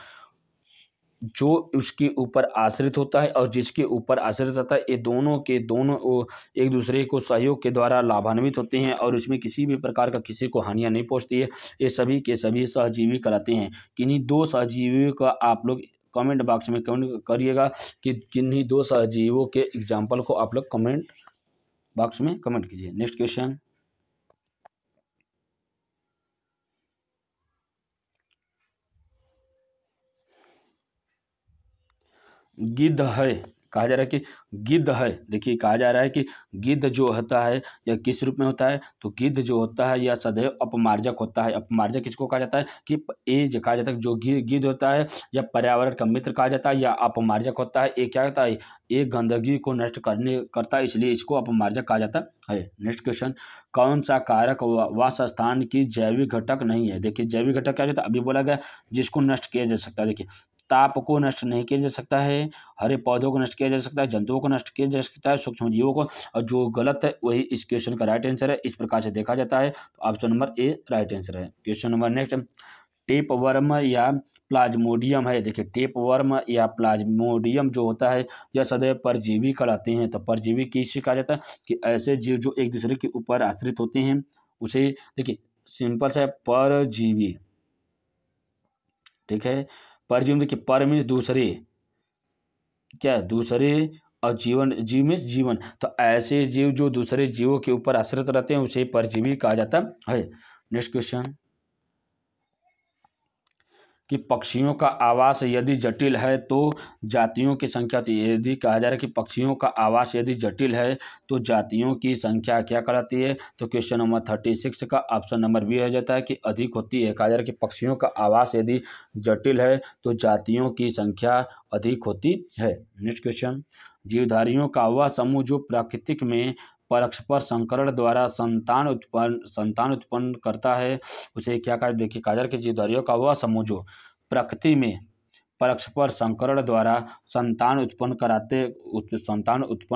जो उसके ऊपर आश्रित होता है और जिसके ऊपर आश्रित रहता है ये दोनों के दोनों एक दूसरे को सहयोग के द्वारा लाभान्वित होते हैं और उसमें किसी भी प्रकार का किसी को हानियाँ नहीं पहुंचती है, ये सभी के सभी सहजीवी कहलाते हैं। किन्हीं दो सहजीवियों का आप लोग कमेंट बॉक्स में कमेंट करिएगा कि किन्हीं दो सहजीवों के एग्जाम्पल को आप लोग कमेंट बॉक्स में कमेंट कीजिए। नेक्स्ट क्वेश्चन, गिद्ध है। कहा जा रहा है कि गिद्ध है। देखिए कहा जा रहा है कि गिद्ध जो होता है यह किस रूप में होता है? तो गिद्ध जो होता है यह सदैव अपमार्जक होता है। अपमार्जक किसको कहा जाता है कि ये कहा जाता है जो गिद्ध होता है या पर्यावरण का मित्र कहा जाता है या अपमार्जक होता है। ये क्या होता है? ये गंदगी को नष्ट करता है, इसलिए इसको अपमार्जक कहा जाता है। नेक्स्ट क्वेश्चन, कौन सा कारक वास स्थान की जैविक घटक नहीं है? देखिए जैविक घटक क्या होता है, अभी बोला गया जिसको नष्ट किया जा सकता है। देखिए ताप को नष्ट नहीं किया जा सकता है, हरे पौधों को नष्ट किया जा सकता है, जंतुओं को नष्ट किया जा सकता है, सूक्ष्म जीवों को, और जो गलत है वही इस क्वेश्चन का राइट आंसर है। इस प्रकार से देखा जाता है तो option number A right answer है। Question number next, tape worm या प्लाज्मोडियम है। देखिए टेप वर्म या प्लाज्मोडियम जो होता है यह सदैव परजीवी कहलाते हैं। तो परजीवी किसे कहा जाता है कि ऐसे जीव जो एक दूसरे के ऊपर आश्रित होते हैं उसे, देखिए सिंपल सा है परजीवी, ठीक है। परजीवी देखिए पर मीन्स दूसरे, क्या दूसरे और जीवन, जीव में जीवन, तो ऐसे जीव जो दूसरे जीवों के ऊपर आश्रित रहते हैं उसे परजीवी कहा जाता है। नेक्स्ट क्वेश्चन कि पक्षियों का आवास यदि जटिल है तो जातियों की संख्या, तो यदि कहा जा रहा है कि पक्षियों का आवास यदि जटिल है तो जातियों की संख्या क्या कहलाती है, तो क्वेश्चन नंबर 36 का ऑप्शन नंबर बी हो जाता है कि अधिक होती है। कहा जा रहा है कि पक्षियों का आवास यदि जटिल है तो जातियों की संख्या अधिक होती है। नेक्स्ट क्वेश्चन, जीवधारियों का वह समूह जो प्राकृतिक में परस्पर संकरण द्वारा संतान उत्पन्न करता है उसे क्या कहा, देखिए कहा जा रहा है कि जीवधारियों का वह समूह जो प्रकृति में परस्पर संकरण द्वारा संतान उत्पन्न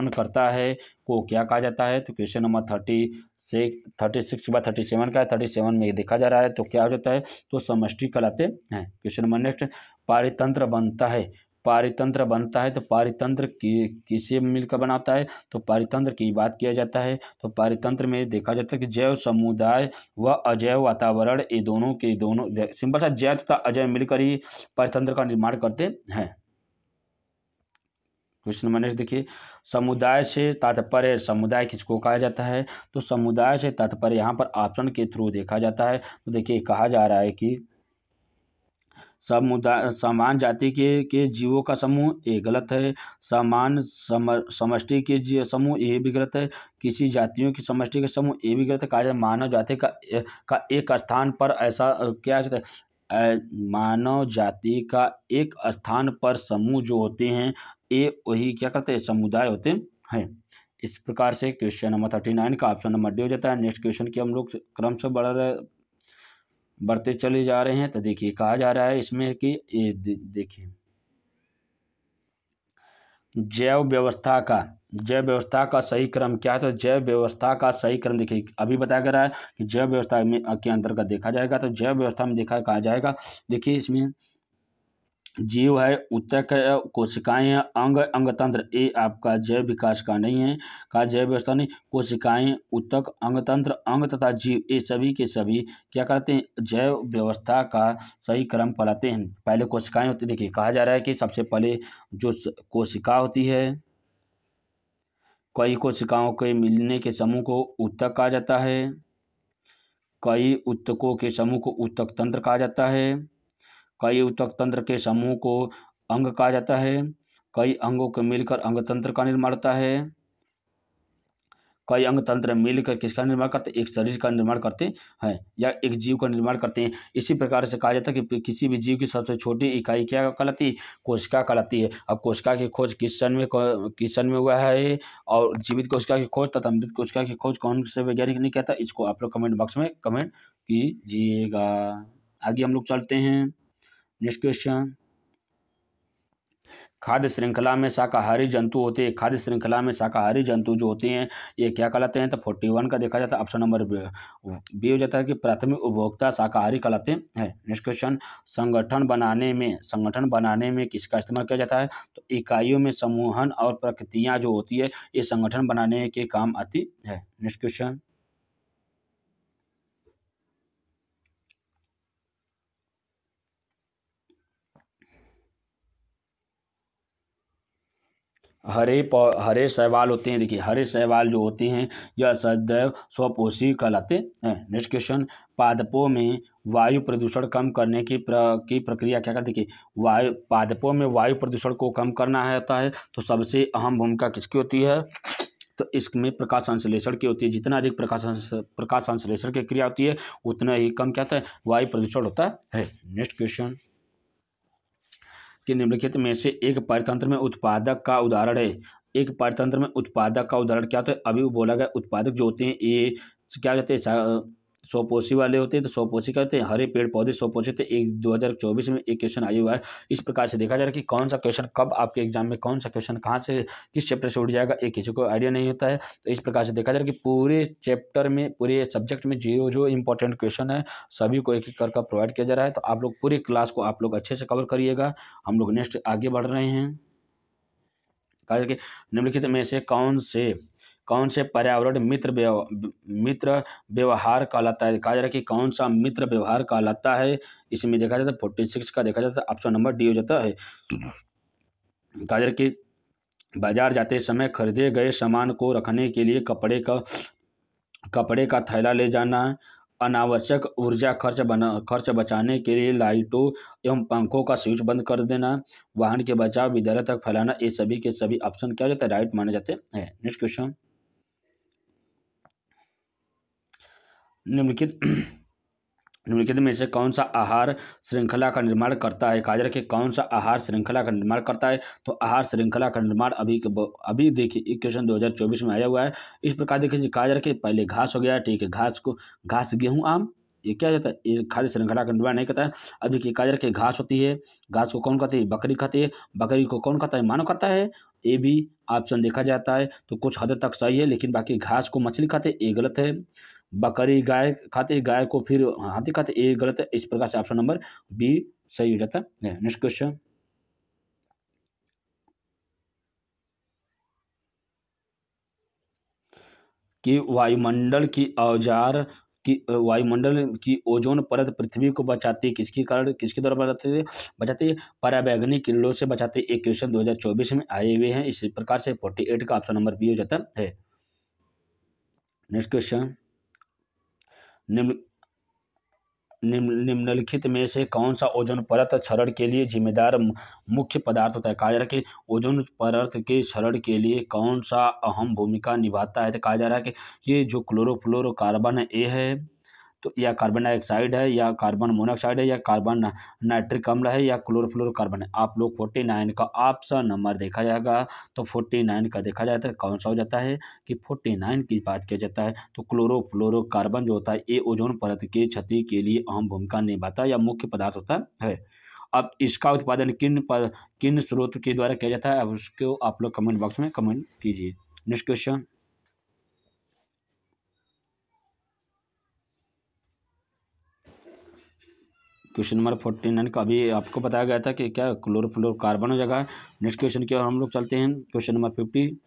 करता है को क्या कहा जाता है, तो क्वेश्चन नंबर 36 के बाद 37 का है। 37 में ये देखा जा रहा है तो क्या हो जाता है, तो समष्टि कहलाते हैं। क्वेश्चन नंबर नेक्स्ट, पारितंत्र बनता है, पारितंत्र बनता है तो पारितंत्र किसे मिलकर बनाता है, तो पारितंत्र की बात किया जाता है तो पारितंत्र में देखा जाता है कि जैव समुदाय व अजैव वातावरण ये दोनों के दोनों सिंपल सा जैव तथा अजैव मिलकर ही पारितंत्र का निर्माण करते हैं। क्वेश्चन नंबर नेक्स्ट देखिए, समुदाय से तात्पर्य, समुदाय किसको कहा जाता है, तो समुदाय से तात्पर्य यहाँ पर ऑप्शन के थ्रू देखा जाता है। तो देखिए कहा जा रहा है कि समुदाय समान जाति के जीवों का समूह, ये गलत है। समान समष्टि के समूह, ये भी गलत है। किसी जातियों की समष्टि के समूह, ये भी गलत है। कहा जाए मानव जाति का एक स्थान पर ऐसा क्या है, मानव जाति का एक स्थान पर समूह जो होते हैं ये वही क्या करते हैं, समुदाय होते हैं। इस प्रकार से क्वेश्चन नंबर 39 का ऑप्शन नंबर डी हो जाता है। नेक्स्ट क्वेश्चन की हम लोग क्रम से बढ़ते चले जा रहे हैं। तो देखिए कहा जा रहा है इसमें कि ये देखिए जैव व्यवस्था का सही क्रम क्या है, तो जैव व्यवस्था का सही क्रम देखिए अभी बताया गया है कि जैव व्यवस्था में के अंतर्गत देखा जाएगा। तो जैव व्यवस्था में कहा जाएगा, देखिए इसमें जीव है, ऊतक है, कोशिकाएं हैं, अंग तंत्र, ये आपका जैव विकास का नहीं है। का जैव व्यवस्था नहीं, कोशिकाएं, ऊतक, अंग तंत्र, अंग तथा जीव ये सभी के सभी क्या करते हैं, जैव व्यवस्था का सही क्रम पढ़ाते हैं। पहले कोशिकाएं होती, देखिए कहा जा रहा है कि सबसे पहले जो कोशिका होती है, कई कोशिकाओं के मिलने के समूह को ऊतक कहा जाता है। कई ऊतकों के समूह को ऊतक तंत्र कहा जाता है। कई ऊतक तंत्र के समूह को अंग कहा जाता है। कई अंगों के मिलकर अंग तंत्र का निर्माण होता है। कई अंग तंत्र मिलकर किसका निर्माण करते हैं, एक शरीर का निर्माण करते हैं या एक जीव का निर्माण करते हैं। इसी प्रकार से कहा जाता है कि किसी भी जीव की सबसे छोटी इकाई क्या कहलाती है, कोशिका कहलाती है। अब कोशिका की खोज किस सन में हुआ है, और जीवित कोशिका की खोज तथा मृत कोशिका की खोज कौन से वैज्ञानिक ने किया था, इसको आप लोग कमेंट बॉक्स में कमेंट कीजिएगा। आगे हम लोग चलते हैं। नेक्स्ट क्वेश्चन, खाद्य श्रृंखला में शाकाहारी जंतु होते हैं। खाद्य श्रृंखला में शाकाहारी जंतु जो होते हैं ये क्या कहलाते हैं, तो 41 का देखा जाता है ऑप्शन नंबर बी हो जाता है कि प्राथमिक उपभोक्ता शाकाहारी कहलाते हैं। नेक्स्ट क्वेश्चन, संगठन बनाने में किसका इस्तेमाल किया जाता है, तो इकाइयों में समूहन और प्रक्रियाएं जो होती है ये संगठन बनाने के काम आती है। नेक्स्ट क्वेश्चन, हरे शैवाल होते हैं। देखिए हरे शैवाल जो होते हैं यह सदैव स्वपोषी कहलाते हैं। नेक्स्ट क्वेश्चन, पादपों में वायु प्रदूषण कम करने की प्रक्रिया क्या करती है, पादपों में वायु प्रदूषण को कम करना होता है तो सबसे अहम भूमिका किसकी होती है, तो इसमें प्रकाश संश्लेषण की होती है। जितना अधिक प्रकाश संश्लेषण की क्रिया होती है उतना ही कम क्या होता है, वायु प्रदूषण होता है। नेक्स्ट क्वेश्चन, कि निम्नलिखित में से एक परितंत्र में उत्पादक का उदाहरण है। एक परितंत्र में उत्पादक का उदाहरण क्या होता है, अभी बोला गया उत्पादक जो होते हैं ये क्या कहते हैं, स्वपोषी वाले होते हैं। तो स्वपोषी कहते हैं, हरे पेड़ पौधे स्वपोषित है। 2024 में एक क्वेश्चन आया हुआ है। इस प्रकार से देखा जा रहा है कि कौन सा क्वेश्चन कब आपके एग्जाम में कौन सा क्वेश्चन कहाँ से किस चैप्टर से उठ जाएगा एक किसी को आइडिया नहीं होता है। तो इस प्रकार से देखा जा रहा है कि पूरे चैप्टर में पूरे सब्जेक्ट में जो इंपॉर्टेंट क्वेश्चन है सभी को एक एक करके प्रोवाइड किया जा रहा है। तो आप लोग पूरी क्लास को आप लोग अच्छे से कवर करिएगा। हम लोग नेक्स्ट आगे बढ़ रहे हैं। कहा कि निम्नलिखित में से कौन से पर्यावरण मित्र व्यवहार कहलाता है। कहा जा रहा है कि कौन सा मित्र व्यवहार कहलाता है, इसमें देखा जाता है 46 का देखा जाता है ऑप्शन नंबर डी हो जाता है। कहा जा रहा है कि बाजार जाते समय खरीदे गए सामान को रखने के लिए कपड़े का थैला ले जाना। अनावश्यक ऊर्जा खर्च बचाने के लिए लाइटों एवं पंखों का स्विच बंद कर देना। वाहन के बचाव विद्यालय तक फैलाना। ये सभी के सभी ऑप्शन क्या हो जाता है, राइट माने जाते हैं। नेक्स्ट क्वेश्चन, निम्नलिखित में से कौन सा आहार श्रृंखला का निर्माण करता है। कहा जा रहा है कि कौन सा आहार श्रृंखला का निर्माण करता है। तो आहार श्रृंखला का निर्माण अभी देखिए एक क्वेश्चन 2024 में आया हुआ है। इस प्रकार देखिए कहा जा रहा है कि पहले घास हो गया, ठीक है, घास गेहूं आम, ये क्या जाता है, ये खाद्य श्रृंखला का निर्माण नहीं करता है। अब देखिए कहा जा रहा है कि घास होती है, घास को कौन खाती है, बकरी खाती है, बकरी को कौन खाता है, मानव खाता है। ये भी ऑप्शन देखा जाता है तो कुछ हद तक सही है, लेकिन बाकी घास को मछली खाते हैं, ये गलत है। बकरी गाय खाते हैं, गाय को फिर हाथी खाते, ये गलत है। इस प्रकार से ऑप्शन नंबर बी सही हो जाता है। नेक्स्ट क्वेश्चन, कि वायुमंडल की ओजोन परत पृथ्वी को बचाती है, किसके द्वारा बचाती है, पराबैंगनी किरणों से बचाती है। एक क्वेश्चन 2024 में आए हुए हैं। इसी प्रकार से 48 का ऑप्शन नंबर बी हो जाता है। नेक्स्ट क्वेश्चन, निम्नलिखित में से कौन सा ओजोन परत क्षरण के लिए जिम्मेदार मुख्य पदार्थ होता है। कहा जा रहा है कि ओजोन परत के क्षरण के लिए कौन सा अहम भूमिका निभाता है। तो कहा जा रहा है कि ये जो क्लोरोफ्लोरोकार्बन है, ये है, तो या कार्बन डाइऑक्साइड है, या कार्बन मोनोऑक्साइड है, या कार्बन नाइट्रिक अम्ल है, या क्लोरोफ्लोरोकार्बन है। आप लोग 49 का ऑप्शन नंबर देखा जाएगा तो 49 का देखा जाता है, कौन सा हो जाता है कि 49 की बात किया जाता है। तो क्लोरोफ्लोरोकार्बन जो होता है ये ओजोन परत की क्षति के लिए अहम भूमिका निभाता है या मुख्य पदार्थ होता है। अब इसका उत्पादन किन स्रोत के द्वारा किया जाता है, अब उसको आप लोग कमेंट बॉक्स में कमेंट कीजिए। नेक्स्ट क्वेश्चन, क्वेश्चन नंबर 49 का अभी आपको बताया गया था कि क्या क्लोरोफ्लोरोकार्बन हो जाएगा। नेक्स्ट क्वेश्चन की ओर हम लोग चलते हैं। क्वेश्चन नंबर 50,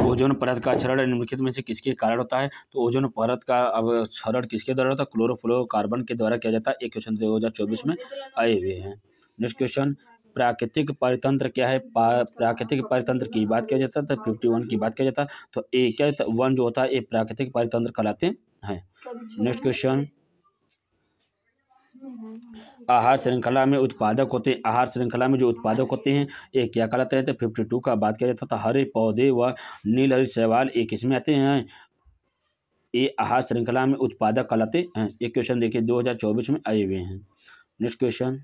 ओजोन परत का क्षरण निम्नलिखित में से किसके कारण होता है। तो ओजोन परत का अब क्षरण किसके द्वारा होता है, क्लोरोफ्लोरोकार्बन के द्वारा किया जाता है। एक क्वेश्चन 2024 में आए हुए हैं। नेक्स्ट क्वेश्चन, प्राकृतिक परितंत्र क्या है। प्राकृतिक परितंत्र की बात किया जाता है तो 51 की बात किया जाता है। तो ए क्या वन जो होता है ये प्राकृतिक परितंत्र कहलाते हैं। नेक्स्ट क्वेश्चन, आहार श्रृंखला में उत्पादक होते हैं, आहार श्रृंखला में जो उत्पादक होते हैं ये क्या कहलाते हैं। तो 52 का बात किया जाता था, हरे पौधे व नीलहरी शैवाल ये किसमें आते हैं, ये आहार श्रृंखला में उत्पादक कहलाते हैं। एक क्वेश्चन देखिए 2024 में आए हुए हैं। नेक्स्ट क्वेश्चन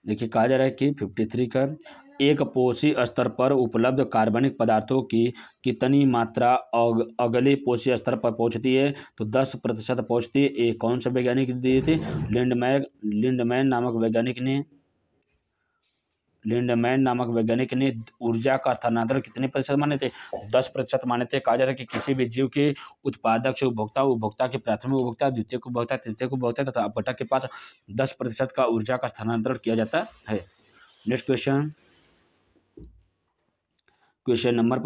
देखिए कहा जा रहा है कि 53 का, एक पोषी स्तर पर उपलब्ध कार्बनिक पदार्थों की कितनी मात्रा अगले पोषी स्तर पर पहुंचती है। तो 10% पहुंचती है। ये कौन सा वैज्ञानिक दिए थे, लिंडमैन नामक वैज्ञानिक ने ऊर्जा का स्थानांतरण कितने प्रतिशत माने थे, 10% माने थे। कहा जा रहा है कि किसी भी जीव के उत्पादक से उपभोक्ता के प्राथमिक उपभोक्ता, द्वितीय उपभोक्ता, तृतीय उपभोक्ता तथा अपघटक के पास 10% का ऊर्जा का स्थानांतरण किया जाता है। नेक्स्ट क्वेश्चन, क्वेश्चन नंबर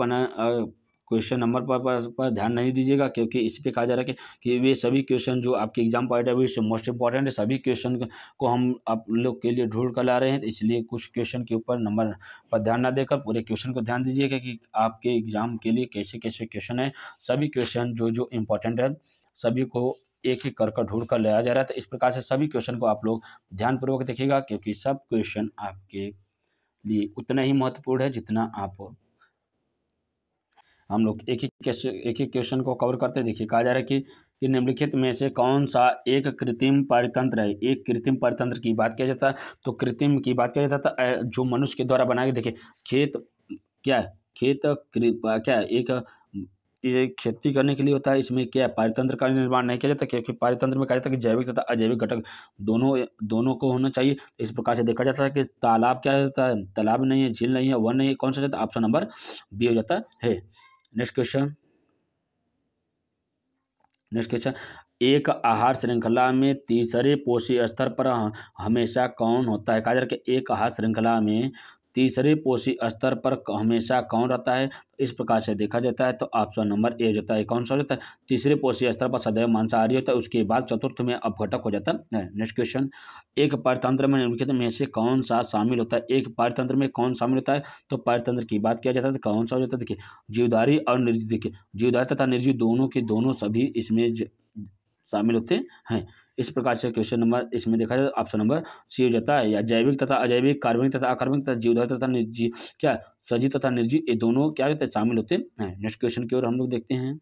पर ध्यान नहीं दीजिएगा, क्योंकि इस पे कहा जा रहा है कि वे सभी क्वेश्चन जो आपके एग्जाम पॉइंट ऑफ व्यू से मोस्ट इंपॉर्टेंट है, सभी क्वेश्चन को हम आप लोग के लिए ढूंढ कर ला रहे हैं। तो इसलिए कुछ क्वेश्चन के ऊपर नंबर पर ध्यान ना देकर पूरे क्वेश्चन को ध्यान दीजिएगा कि आपके एग्जाम के लिए कैसे कैसे क्वेश्चन है। सभी क्वेश्चन जो इम्पोर्टेंट है सभी को एक एक कर ढूंढ कर लाया जा रहा है। तो इस प्रकार से सभी क्वेश्चन को आप लोग ध्यानपूर्वक देखिएगा, क्योंकि सब क्वेश्चन आपके लिए उतना ही महत्वपूर्ण है जितना आप हम लोग एक एक क्वेश्चन को कवर करते हैं। देखिए कहा जा रहा है कि निम्नलिखित में से कौन सा एक कृत्रिम परितंत्र है। एक कृत्रिम परितंत्र की बात किया जाता है तो कृत्रिम की बात किया जाता था जो मनुष्य के द्वारा बनाया गया। देखिए खेत क्या है, क्या है, एक ये खेती करने के लिए होता है। इसमें क्या है, पारितंत्र का निर्माण नहीं किया जाता, क्योंकि पारितंत्र में कहा जाता है कि जैविक तथा अजैविक घटक दोनों को होना चाहिए। इस प्रकार से देखा जाता है कि तालाब क्या होता है, तालाब नहीं है, झील नहीं है, वन नहीं है, कौन सा जाता है, ऑप्शन नंबर बी हो जाता है। नेक्स्ट क्वेश्चन, एक आहार श्रृंखला में तीसरे पोषी स्तर पर हमेशा कौन होता है। कहा जा रहा है कि एक आहार श्रृंखला में तीसरे पोषी स्तर पर हमेशा कौन रहता है? इस प्रकार से देखा जाता है तो ऑप्शन नंबर ए होता है। कौन सा होता है? तीसरे पोषी स्तर पर सदैव मांसाहारी होता है, उसके बाद चतुर्थ में अपघटक हो जाता है। नेक्स्ट क्वेश्चन, एक परतंत्र में निम्नलिखित में से कौन सा शामिल होता है? एक परतंत्र में कौन शामिल होता है? तो परतंत्र की बात किया जाता है तो कौन सा हो जाता है? देखिए, जीवधारी और निर्जीव। देखिए, जीवधारी तथा निर्जीव दोनों के दोनों सभी इसमें शामिल होते हैं। इस प्रकार से क्वेश्चन नंबर इसमें देखा जाए ऑप्शन नंबर सी हो जाता है। या जैविक तथा अजैविक, कार्बनिक तथा अकार्बनिक तथा जीवधारी तथा निर्जीव, क्या सजीव तथा निर्जीव, ये दोनों क्या होते हैं? शामिल होते हैं। नेक्स्ट क्वेश्चन की ओर हम लोग देखते हैं।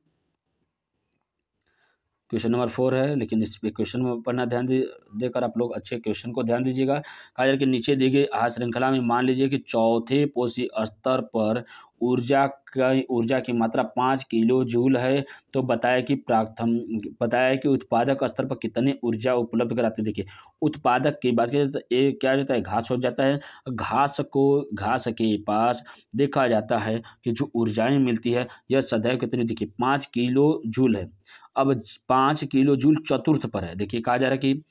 क्वेश्चन नंबर 4 है, लेकिन इस पे क्वेश्चन में पढ़ना ध्यान देकर आप लोग अच्छे क्वेश्चन को ध्यान दीजिएगा। कहा जा रहा है कि नीचे दी गई आहार श्रृंखला में मान लीजिए कि चौथे पोषी स्तर पर ऊर्जा की मात्रा 5 किलो जूल है, तो बताया कि उत्पादक स्तर पर कितनी ऊर्जा उपलब्ध कराते हैं। देखिए, उत्पादक की बात की जाए तो ये क्या हो जाता है? घास हो जाता है। घास के पास देखा जाता है कि जो ऊर्जाएं मिलती है यह सदैव कितनी, देखिए 5 किलो जूल है। अब 5 किलो जूल चतुर्थ पर है। देखिए, कहा जा रहा है कि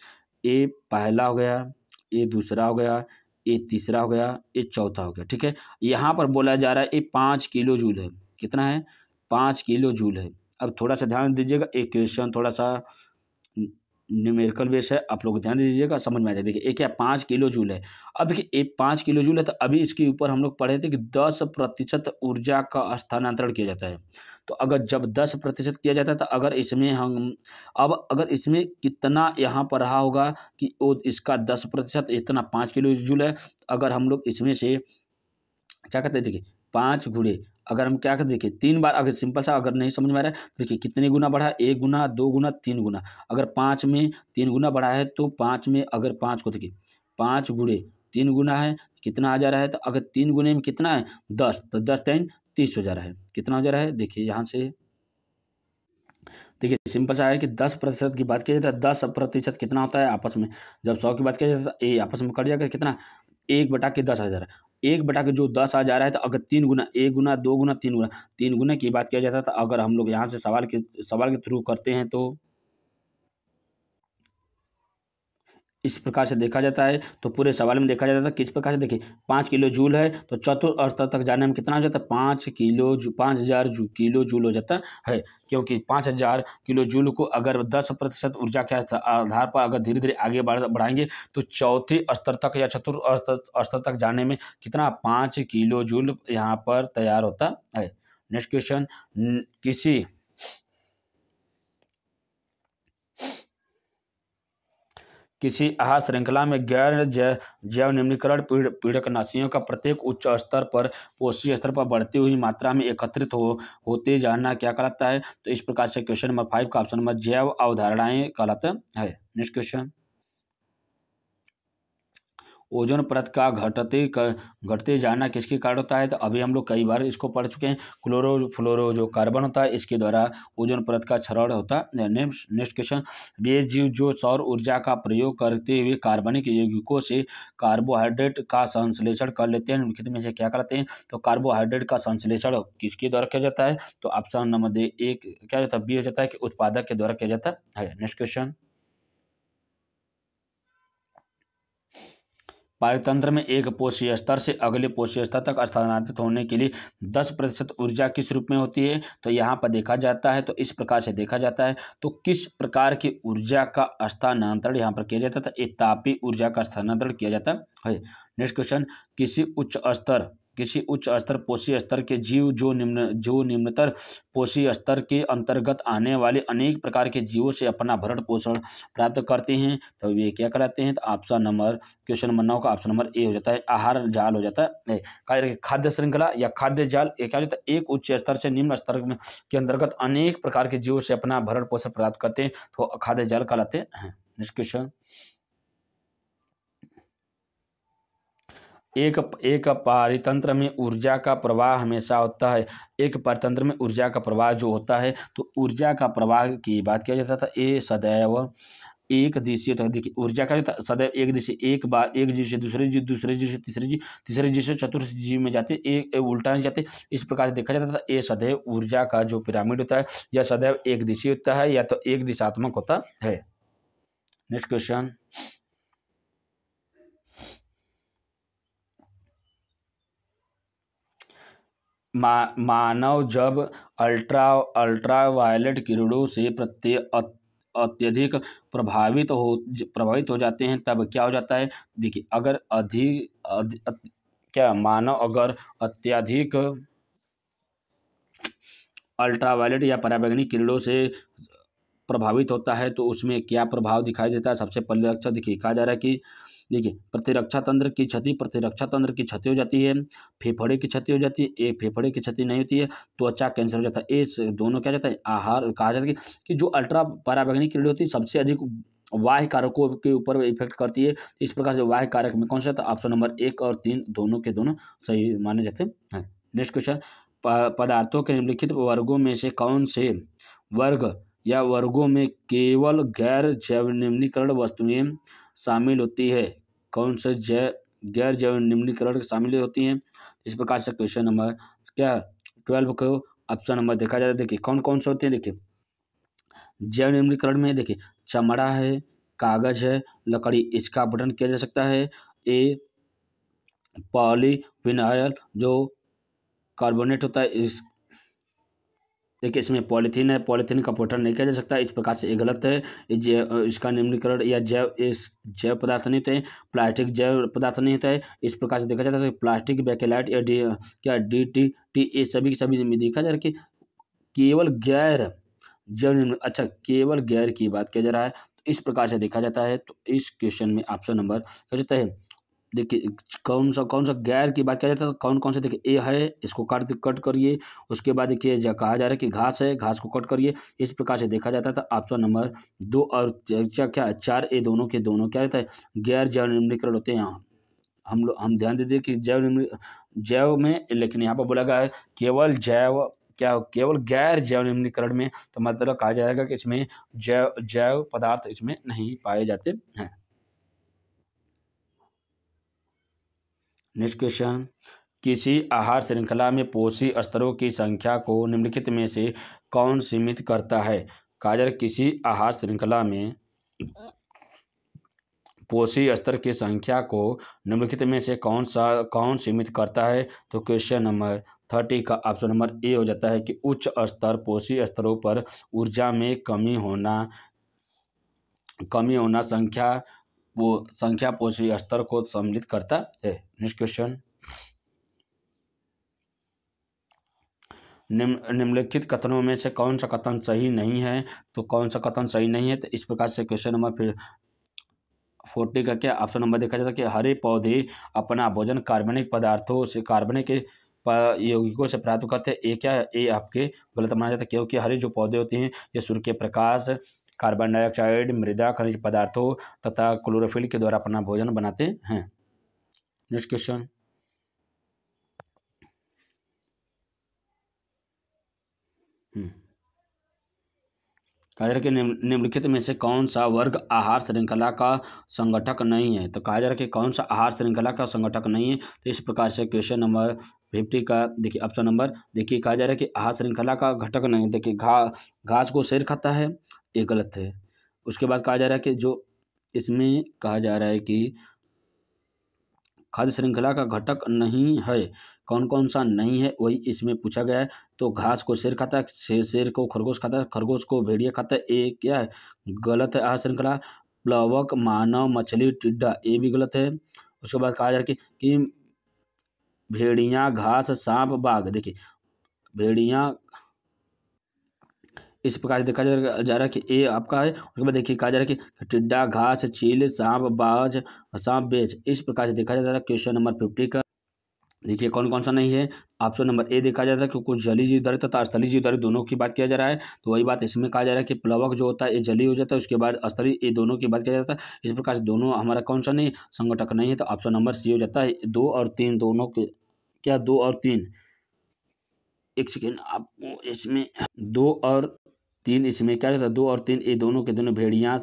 ए पहला हो गया, ए दूसरा हो गया, ए तीसरा हो गया, ए चौथा हो गया। ठीक है, यहाँ पर बोला जा रहा है ये 5 किलो जूल है। कितना है? 5 किलो जूल है। अब थोड़ा सा ध्यान दीजिएगा, एक क्वेश्चन थोड़ा सा न्यूमेरिकल बेस है, आप लोग ध्यान दीजिएगा, समझ में आ जाए। देखिए, ये क्या 5 किलो जूल है। अब देखिए, ये 5 किलो जूल है तो अभी इसके ऊपर हम लोग पढ़े थे कि 10% ऊर्जा का स्थानांतरण किया जाता है। तो अगर जब 10% किया जाता है तो अगर इसमें कितना यहाँ पर रहा होगा कि वो इसका 10% इतना 5 किलो जूल है। अगर हम लोग इसमें से क्या कहते हैं, देखिए 5 गुणे, अगर हम क्या करते देखिए 3 बार, अगर सिंपल सा अगर नहीं समझ में आ रहा है तो देखिए कितने गुना बढ़ा? 1 गुना, 2 गुना, 3 गुना। अगर 5 में 3 गुना बढ़ा है तो 5 में अगर 5 को देखिए 5 गुणे 3 गुना है, कितना आ जा रहा है? तो अगर 3 गुने में कितना है? 10, तो 10 टाइम 30 हो जा रहा है। कितना हो जा रहा है? देखिए यहाँ से देखिए सिंपल सा है कि 10% की बात की जाए तो 10% कितना होता है आपस में? जब 100 की बात की जाए तो ये आपस में कट जाएगा कितना? 1/10 आ जा रहा है। 1 बटा के जो 10 आ जा रहा है तो अगर 3 गुना, 1 गुना, 2 गुना, 3 गुना की बात किया जाता है तो अगर हम लोग यहाँ से सवाल के थ्रू करते हैं तो इस प्रकार से देखा जाता है। तो पूरे सवाल में देखा जाता है किस प्रकार से, देखिए 5 किलो जूल है तो चतुर्थ स्तर तक जाने में कितना हो जाता है? 5000 किलो जूल हो जाता है। क्योंकि 5000 किलो जूल को अगर 10% ऊर्जा के आधार पर अगर धीरे धीरे आगे बढ़ाएंगे तो चौथे स्तर तक या चतुर्थ स्तर तक जाने में कितना? 5 किलो जूल यहाँ पर तैयार होता है। नेक्स्ट क्वेश्चन, किसी आहार श्रृंखला में गैर जैव निम्नीकरण पीड़कनाशियों का प्रत्येक उच्च स्तर पर पोषी स्तर पर बढ़ती हुई मात्रा में एकत्रित होते जाना क्या कहलाता है? तो इस प्रकार से क्वेश्चन नंबर 5 का ऑप्शन नंबर जैव अवधारणाएं कहलाता है। नेक्स्ट क्वेश्चन, ओजोन परत का घटते जाना किसके कारण होता है? तो अभी हम लोग कई बार इसको पढ़ चुके हैं। क्लोरो जो कार्बन होता है इसके द्वारा ओजोन परत का क्षरण होता है। नेक्स्ट क्वेश्चन, ये जीव जो सौर ऊर्जा का प्रयोग करते हुए कार्बनिक यौगिकों से कार्बोहाइड्रेट का संश्लेषण कर लेते हैं, निम्नलिखित में से क्या करते हैं? तो कार्बोहाइड्रेट का संश्लेषण किसके द्वारा किया जाता है? तो ऑप्शन नंबर एक क्या जाता है? बी हो जाता है कि उत्पादक के द्वारा किया जाता है। नेक्स्ट क्वेश्चन, पारतंत्र में एक पोषी स्तर से अगले पोषी स्तर तक स्थानांतरित होने के लिए 10% ऊर्जा किस रूप में होती है? तो यहाँ पर देखा जाता है तो इस प्रकार से देखा जाता है। तो किस प्रकार की ऊर्जा का स्थानांतरण यहाँ पर किया जाता है? तापीय ऊर्जा का स्थानांतरण किया जाता है। नेक्स्ट क्वेश्चन, किसी उच्च स्तर पोषी स्तर के जीव जो निम्नतर पोषी स्तर के अंतर्गत आने वाले अनेक प्रकार के जीवों से अपना भरण पोषण प्राप्त करते हैं, तो वे क्या कराते हैं? तो ऑप्शन नंबर क्वेश्चन नंबर 9 का ऑप्शन नंबर ए हो जाता है, आहार जाल हो जाता है। खाद्य श्रृंखला या खाद्य जाल ये क्या हो जाता है? एक उच्च स्तर से निम्न स्तर में के अंतर्गत अनेक प्रकार के जीवों से अपना भरण पोषण प्राप्त करते हैं, तो खाद्य जाल कहलाते हैं। नेक्स्ट क्वेश्चन, एक पारितंत्र में ऊर्जा का प्रवाह हमेशा होता है। एक पारितंत्र में ऊर्जा का प्रवाह जो होता है तो ऊर्जा का प्रवाह की बात किया जाता था, ये सदैव एक दिशीय होता है। देखिए ऊर्जा का सदैव एक दिशीय, एक बार एक जीव से दूसरे जीव, दूसरे जीव से तीसरे जीव, तीसरे जीव से चतुर्थ जीव में जाते, एक उल्टा नहीं जाते। इस प्रकार से देखा जाता था ये सदैव ऊर्जा का जो पिरामिड होता है यह सदैव एक दिशीय होता है या तो एक दिशात्मक होता है। नेक्स्ट क्वेश्चन, मानव जब अल्ट्रावायलेट किरणों से अत्यधिक प्रभावित हो जाते हैं तब क्या हो जाता है। देखिए अगर क्या मानव अगर अत्यधिक अल्ट्रावायलेट या पराबैंगनी किरणों से प्रभावित होता है तो उसमें क्या प्रभाव दिखाई देता है। सबसे पहले लक्षण देखिए कहा जा रहा है कि देखिए प्रतिरक्षा तंत्र की क्षति हो जाती है, फेफड़े की क्षति हो जाती है। एक फेफड़े की क्षति नहीं होती है, त्वचा कैंसर हो जाता है। इस दोनों क्या जाता है आहार कहा जाता है कि जो अल्ट्रा पराबैंगनी किरण होती है सबसे अधिक वाह्य कारकों के ऊपर इफेक्ट करती है। इस प्रकार से वाह्य कारक में कौन सा था, ऑप्शन नंबर 1 और 3 दोनों के दोनों सही माने जाते हैं। नेक्स्ट क्वेश्चन, पदार्थों के निम्नलिखित वर्गों में से कौन से वर्ग या वर्गों में केवल गैर जैव निम्नीकरण वस्तुएं शामिल होती है। कौन से गैर जैव निम्नीकरण शामिल होती हैं। इस प्रकार से क्वेश्चन नंबर क्या 12 को ऑप्शन नंबर देखा जाता है। देखिए कौन कौन से होते हैं। देखिए जैव निम्नीकरण में देखिए चमड़ा है, कागज है, लकड़ी, इसका अपघटन किया जा सकता है। ए पॉलीविनाइल जो कार्बोनेट होता है, इस देखिए इसमें पॉलीथीन है, पॉलीथीन का अपघटन नहीं किया जा सकता। इस प्रकार से ये गलत है। इसका निम्नीकरण या जैव पदार्थ नहीं होते हैं। प्लास्टिक जैव पदार्थ नहीं होता है। इस प्रकार से देखा जाता है प्लास्टिक, बेकेलाइट या DDT ये सभी में देखा जा रहा है कि केवल गैर जैव केवल गैर की बात किया जा रहा है। तो इस प्रकार से देखा जाता है। तो इस क्वेश्चन में ऑप्शन नंबर क्या जाता है। देखिए कौन सा गैर की बात किया जाता है। कौन कौन से देखिए ए है, इसको कट करिए। उसके बाद देखिए कहा जा रहा है कि घास है, घास को कट करिए। इस प्रकार से देखा जाता था। ऑप्शन नंबर 2 और क्या 4 ये दोनों के दोनों क्या रहता है गैर जैव निम्नीकरण होते हैं। यहाँ हम ध्यान दे दें कि जैव में, लेकिन यहाँ पर बोला गया है केवल गैर जैव निम्नीकरण में। तो मतलब कहा जाएगा कि इसमें जैव पदार्थ इसमें नहीं पाए जाते हैं। नेक्स्ट क्वेश्चन, किसी आहार श्रृंखला में पोषी स्तरों की संख्या को निम्नलिखित में से कौन सीमित करता है। काजर किसी आहार श्रृंखला में पोषी स्तर की संख्या को निम्नलिखित में से कौन सीमित करता है। तो क्वेश्चन नंबर 30 का ऑप्शन नंबर ए हो जाता है कि उच्च स्तर पोषी स्तरों पर ऊर्जा में कमी होना संख्या पोषी स्तर को सम्मिलित करता है। नेक्स्ट क्वेश्चन, निम्नलिखित कथनों में से कौन सा कथन सही नहीं है। तो कौन सा कथन सही नहीं है। तो इस प्रकार से क्वेश्चन नंबर फिर 40 का क्या ऑप्शन नंबर देखा जाता है कि हरे पौधे अपना भोजन कार्बनिक पदार्थों से कार्बनिक यौगिकों से प्राप्त करते हैं। ये आपके गलत माना जाता है क्योंकि हरे जो पौधे होते हैं ये सूर्य के प्रकाश, कार्बन डाइऑक्साइड, मृदा, खनिज पदार्थों तथा क्लोरोफिल के द्वारा अपना भोजन बनाते हैं। नेक्स्ट क्वेश्चन, कहा जा रहा है कि निम्नलिखित में से कौन सा वर्ग आहार श्रृंखला का संगठक नहीं है। तो कहा जा रहा है कि कौन सा आहार श्रृंखला का संगठक नहीं है। तो इस प्रकार से क्वेश्चन नंबर 50 का देखिए ऑप्शन नंबर देखिए कहा जा रहा है कि आहार श्रृंखला का घटक नहीं। देखिए घास को शेर खाता है, ये गलत है। उसके बाद कहा जा रहा है कि जो इसमें कहा जा रहा है कि खाद्य श्रृंखला का घटक नहीं है। कौन कौन सा नहीं है वही इसमें पूछा गया है। तो घास को शेर खाता है, शेर को खरगोश खाता है, खरगोश को भेड़िया खाता है, ये क्या है गलत है। आहार श्रृंखला प्लवक, मानव, मछली, टिड्डा ये भी गलत है। उसके बाद कहा जा रहा है कि भेड़िया, घास, सांप, बाघ। देखिए भेड़िया इस प्रकार से देखा जा रहा है कि ए आपका है। उसके बाद देखिए कहा जा रहा है कि टिड्डा, घास, चील, सांप, बाज, सांप, बेज। इस प्रकार से देखा जा रहा है क्वेश्चन नंबर 50 का। देखिए कौन कौन सा नहीं है। ऑप्शन नंबर ए देखा जाता है कि कुछ जलीय जीवधारी तथा स्थलीय जीवधारी दोनों की बात किया जा रहा है। तो वही बात इसमें कहा जा रहा है कि प्लवक जो होता है ये जलीय हो जाता है, उसके बाद स्थलीय, ये दोनों की बात किया जाता है। इस प्रकार से दोनों हमारा कौन सा नहीं संगठक नहीं है। तो ऑप्शन नंबर सी हो जाता है 2 और 3 दोनों के क्या 2 और 3। एक सेकेंड आपको इसमें 2 और 3 इसमें क्या रहता है 2 और 3 ये दोनों के दोनों भेड़िया,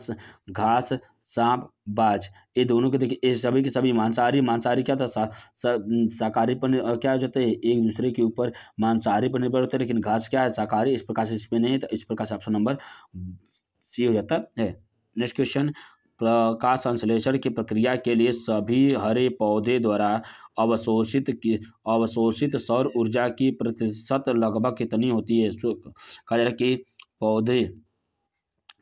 घास, सांप, बाज ये दोनों के देखिए ये सभी के सभी मांसाहारी क्या था शाकाहारी पर क्या हो जाता है एक दूसरे के ऊपर मांसाहारी पर निर्भर होता है। लेकिन घास क्या है शाकाहारी, इस प्रकार से इसमें नहीं है। तो इस प्रकार से ऑप्शन नंबर सी हो जाता है। नेक्स्ट क्वेश्चन, प्रकाश संश्लेषण की प्रक्रिया के लिए सभी हरे पौधे द्वारा अवशोषित सौर ऊर्जा की प्रतिशत लगभग कितनी होती है? कहा जा रहा है कि पौधे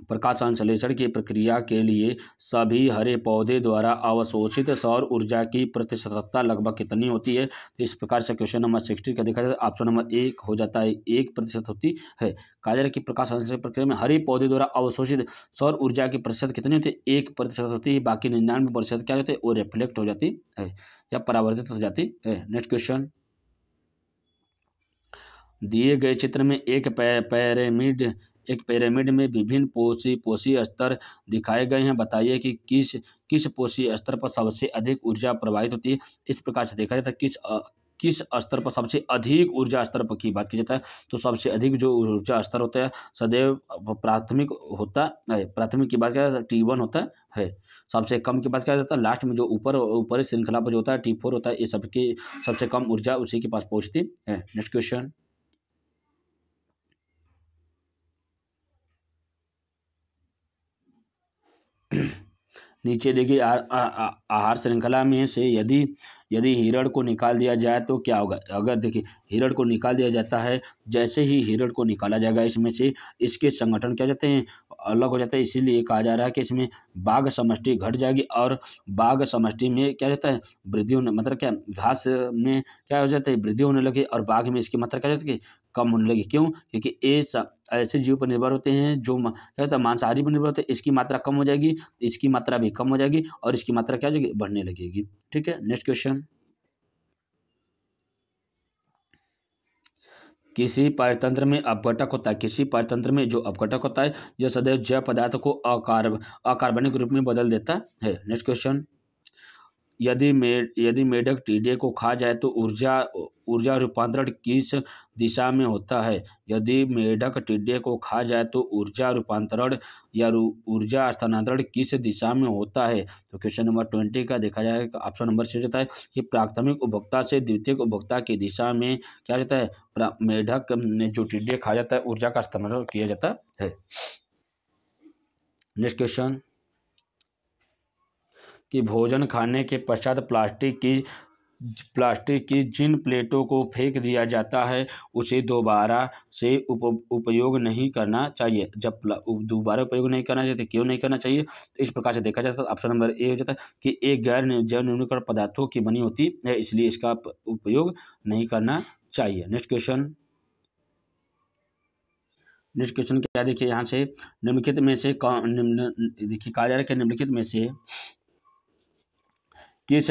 प्रकाश संश्लेषण की प्रक्रिया के लिए सभी हरे पौधे द्वारा अवशोषित सौर ऊर्जा की प्रतिशतता लगभग कितनी होती है? तो इस प्रकार से क्वेश्चन नंबर 60 का देखा जाए तो ऑप्शन नंबर 1 हो जाता है, 1% होती है। कहा जा रहा है कि प्रकाश संश्लेषण प्रक्रिया में हरे पौधे द्वारा अवशोषित सौर ऊर्जा की प्रतिशत कितनी होती है? 1% होती है। बाकी 99% क्या होती है? वो रिफ्लेक्ट हो जाती है या परावर्तित हो जाती है। नेक्स्ट क्वेश्चन, दिए गए चित्र में एक पिरामिड में विभिन्न पोषी स्तर दिखाए गए हैं। बताइए कि किस पोषी स्तर पर सबसे अधिक ऊर्जा प्रवाहित होती है? इस प्रकार से देखा जाता है किस स्तर पर सबसे अधिक ऊर्जा स्तर पर की बात की जाता है तो सबसे अधिक जो ऊर्जा स्तर होता है सदैव प्राथमिक होता है। प्राथमिक की बात क्या T1 होता है। सबसे कम की बात क्या जाता है लास्ट में जो ऊपर श्रृंखला पर जो होता है T4 होता है। ये सबकी सबसे कम ऊर्जा उसी के पास पहुंचती है। नेक्स्ट क्वेश्चन, नीचे देखिए आहार श्रृंखला में से यदि हिरण को निकाल दिया जाए तो क्या होगा? अगर देखिए हिरण को निकाल दिया जाता है, जैसे ही हिरण को निकाला जाएगा इसमें से इसके संगठन क्या जाते हैं? अलग हो जाते हैं। इसीलिए कहा जा रहा है कि इसमें बाघ समष्टि घट जाएगी और बाघ समष्टि में क्या जाता है? वृद्धि होने, मतलब क्या घास में क्या हो जाता है? वृद्धि होने लगी और बाघ में इसकी मात्रा क्या जाती है? कम होने लगी। क्यों? क्योंकि ये ऐसे जीव पर निर्भर होते हैं जो क्या होता है? मांसाहारी पर निर्भर होते हैं। इसकी मात्रा कम हो जाएगी, इसकी मात्रा भी कम हो जाएगी और इसकी मात्रा क्या हो जाएगी? बढ़ने लगेगी। ठीक है। नेक्स्ट क्वेश्चन, किसी पारतंत्र में अपघटक होता है। किसी पारतंत्र में जो अपघटक होता है यह सदैव जैव पदार्थ को अकार्बनिक रूप में बदल देता है। नेक्स्ट क्वेश्चन, यदि मेढक टिड्डे को खा जाए तो ऊर्जा रूपांतरण किस दिशा में होता है? यदि मेढक टिड्डे को खा जाए तो ऊर्जा रूपांतरण या ऊर्जा स्थानांतरण किस दिशा में होता है? तो क्वेश्चन नंबर 20 का देखा जाए ऑप्शन नंबर सी होता है कि प्राथमिक उपभोक्ता से द्वितीयक उपभोक्ता की दिशा में क्या रहता है? मेढक ने जो टिड्डे खा जाता है ऊर्जा का स्थानांतरण किया जाता है। नेक्स्ट क्वेश्चन, कि भोजन खाने के पश्चात प्लास्टिक की जिन प्लेटों को फेंक दिया जाता है उसे दोबारा से उपयोग नहीं करना चाहिए। जब दोबारा उपयोग नहीं करना चाहिए, क्यों नहीं करना चाहिए? तो इस प्रकार से देखा जाता है ऑप्शन नंबर ए हो जाता है कि एक गैर जैव न्यूनीकरण पदार्थों की बनी होती है, इसलिए इसका उपयोग नहीं करना चाहिए। नेक्स्ट क्वेश्चन क्या देखिए यहाँ से निम्नलिखित में से देखिए कहा जा रहा है कि निम्नलिखित में से किस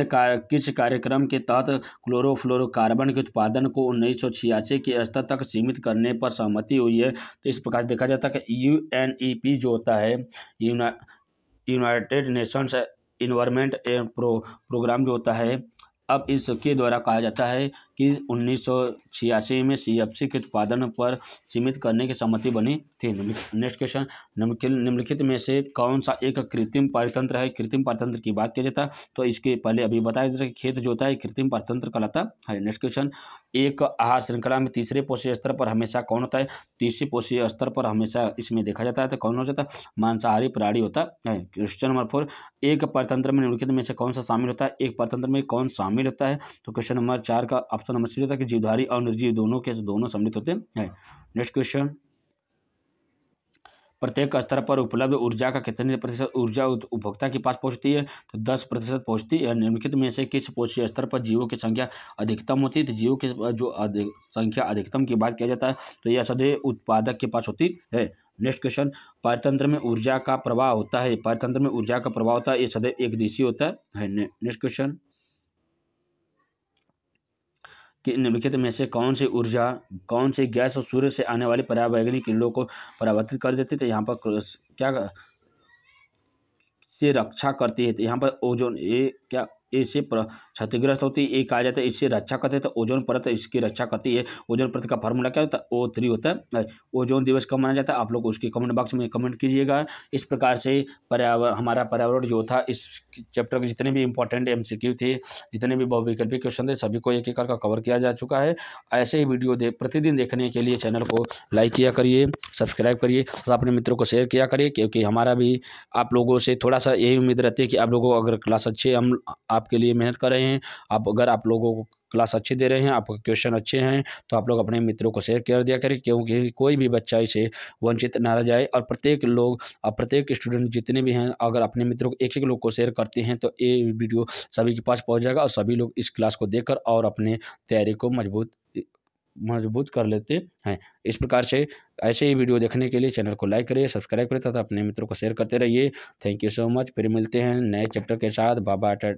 कार्यक्रम के तहत क्लोरोफ्लोरोकार्बन के उत्पादन को 1986 के स्तर तक सीमित करने पर सहमति हुई है? तो इस प्रकार देखा जाता है कि UNEP जो होता है यूनाइटेड नेशंस इन्वायरमेंट प्रोग्राम जो होता है, अब इसके द्वारा कहा जाता है कि 1986 में CFC के उत्पादन पर सीमित करने की सहमति बनी थी। नेक्स्ट क्वेश्चन, निम्नलिखित में से कौन सा एक कृत्रिम पारतंत्र है? कृत्रिम पारतंत्र की बात किया जाता है तो इसके पहले अभी बताया जाता है कि खेत जो होता है कृत्रिम पारतंत्र कहलाता है। नेक्स्ट क्वेश्चन, एक आहार श्रृंखला में तीसरे पोषी स्तर पर हमेशा कौन होता है? तीसरे पोषी स्तर पर हमेशा इसमें देखा जाता है तो कौन हो जाता है? मांसाहारी प्राणी होता है। क्वेश्चन नंबर 4, एक परतंत्र में निम्नलिखित में से कौन सा शामिल होता है? एक परतंत्र में कौन शामिल होता है? तो क्वेश्चन नंबर 4 का ऑप्शन नंबर सी होता है कि जीवधारी और निर्जीव दोनों सम्मिलित होते हैं। नेक्स्ट क्वेश्चन, प्रत्येक स्तर पर उपलब्ध ऊर्जा का कितने प्रतिशत ऊर्जा उपभोक्ता के पास पहुंचती है? तो 10% पहुंचती है। निम्नलिखित में से किस पोषी स्तर पर जीवों की संख्या अधिकतम होती है? तो जीवों की जो संख्या अधिकतम की बात किया जाता है तो यह सदैव उत्पादक के पास होती है। नेक्स्ट क्वेश्चन, पारतंत्र में ऊर्जा का प्रवाह होता है। पारतंत्र में ऊर्जा का प्रवाह होता है, ये सदैव एक दिशीय होता है। नेक्स्ट क्वेश्चन, कि निम्नलिखित में से कौन सी गैस और सूर्य से आने वाली पराबैंगनी किरणों को परावर्तित कर देती है? तो यहाँ पर क्या से रक्षा करती है? तो यहाँ पर ओजोन, ये क्या इससे क्षतिग्रस्त होती है। एक कहा जाता है इससे रक्षा करते हैं, तो ओजोन परत इसकी रक्षा करती है। ओजोन परत का फार्मूला क्या होता है, O3 होता है। ओजोन दिवस कब मनाया जाता है, आप लोग उसकी कमेंट बॉक्स में कमेंट कीजिएगा। इस प्रकार से हमारा पर्यावरण जो था, इस चैप्टर के जितने भी इंपॉर्टेंट MCQ थे, जितने भी बहुविकल्पी क्वेश्चन थे, सभी को एक एक करके कवर किया जा चुका है। ऐसे ही वीडियो प्रतिदिन देखने के लिए चैनल को लाइक किया करिए, सब्सक्राइब करिए, अपने मित्रों को शेयर किया करिए, क्योंकि हमारा भी आप लोगों से थोड़ा सा यही उम्मीद रहती है कि आप लोगों को अगर क्लास अच्छे, हम आपके लिए मेहनत कर रहे हैं, अगर आप लोगों को क्लास अच्छे दे रहे हैं, आपके क्वेश्चन अच्छे हैं, तो आप लोग अपने मित्रों को शेयर कर दिया करें, क्योंकि कोई भी बच्चा इसे वंचित ना रह जाए। और प्रत्येक स्टूडेंट जितने भी हैं, अगर अपने मित्रों को एक लोग को शेयर करते हैं, तो ये वीडियो सभी के पास पहुँच जाएगा और सभी लोग इस क्लास को देखकर और अपने तैयारी को मजबूत कर लेते हैं। इस प्रकार से ऐसे ही वीडियो देखने के लिए चैनल को लाइक करिए, सब्सक्राइब करिए तथा अपने मित्रों को शेयर करते रहिए। Thank you so much. फिर मिलते हैं नए चैप्टर के साथ। Bye bye.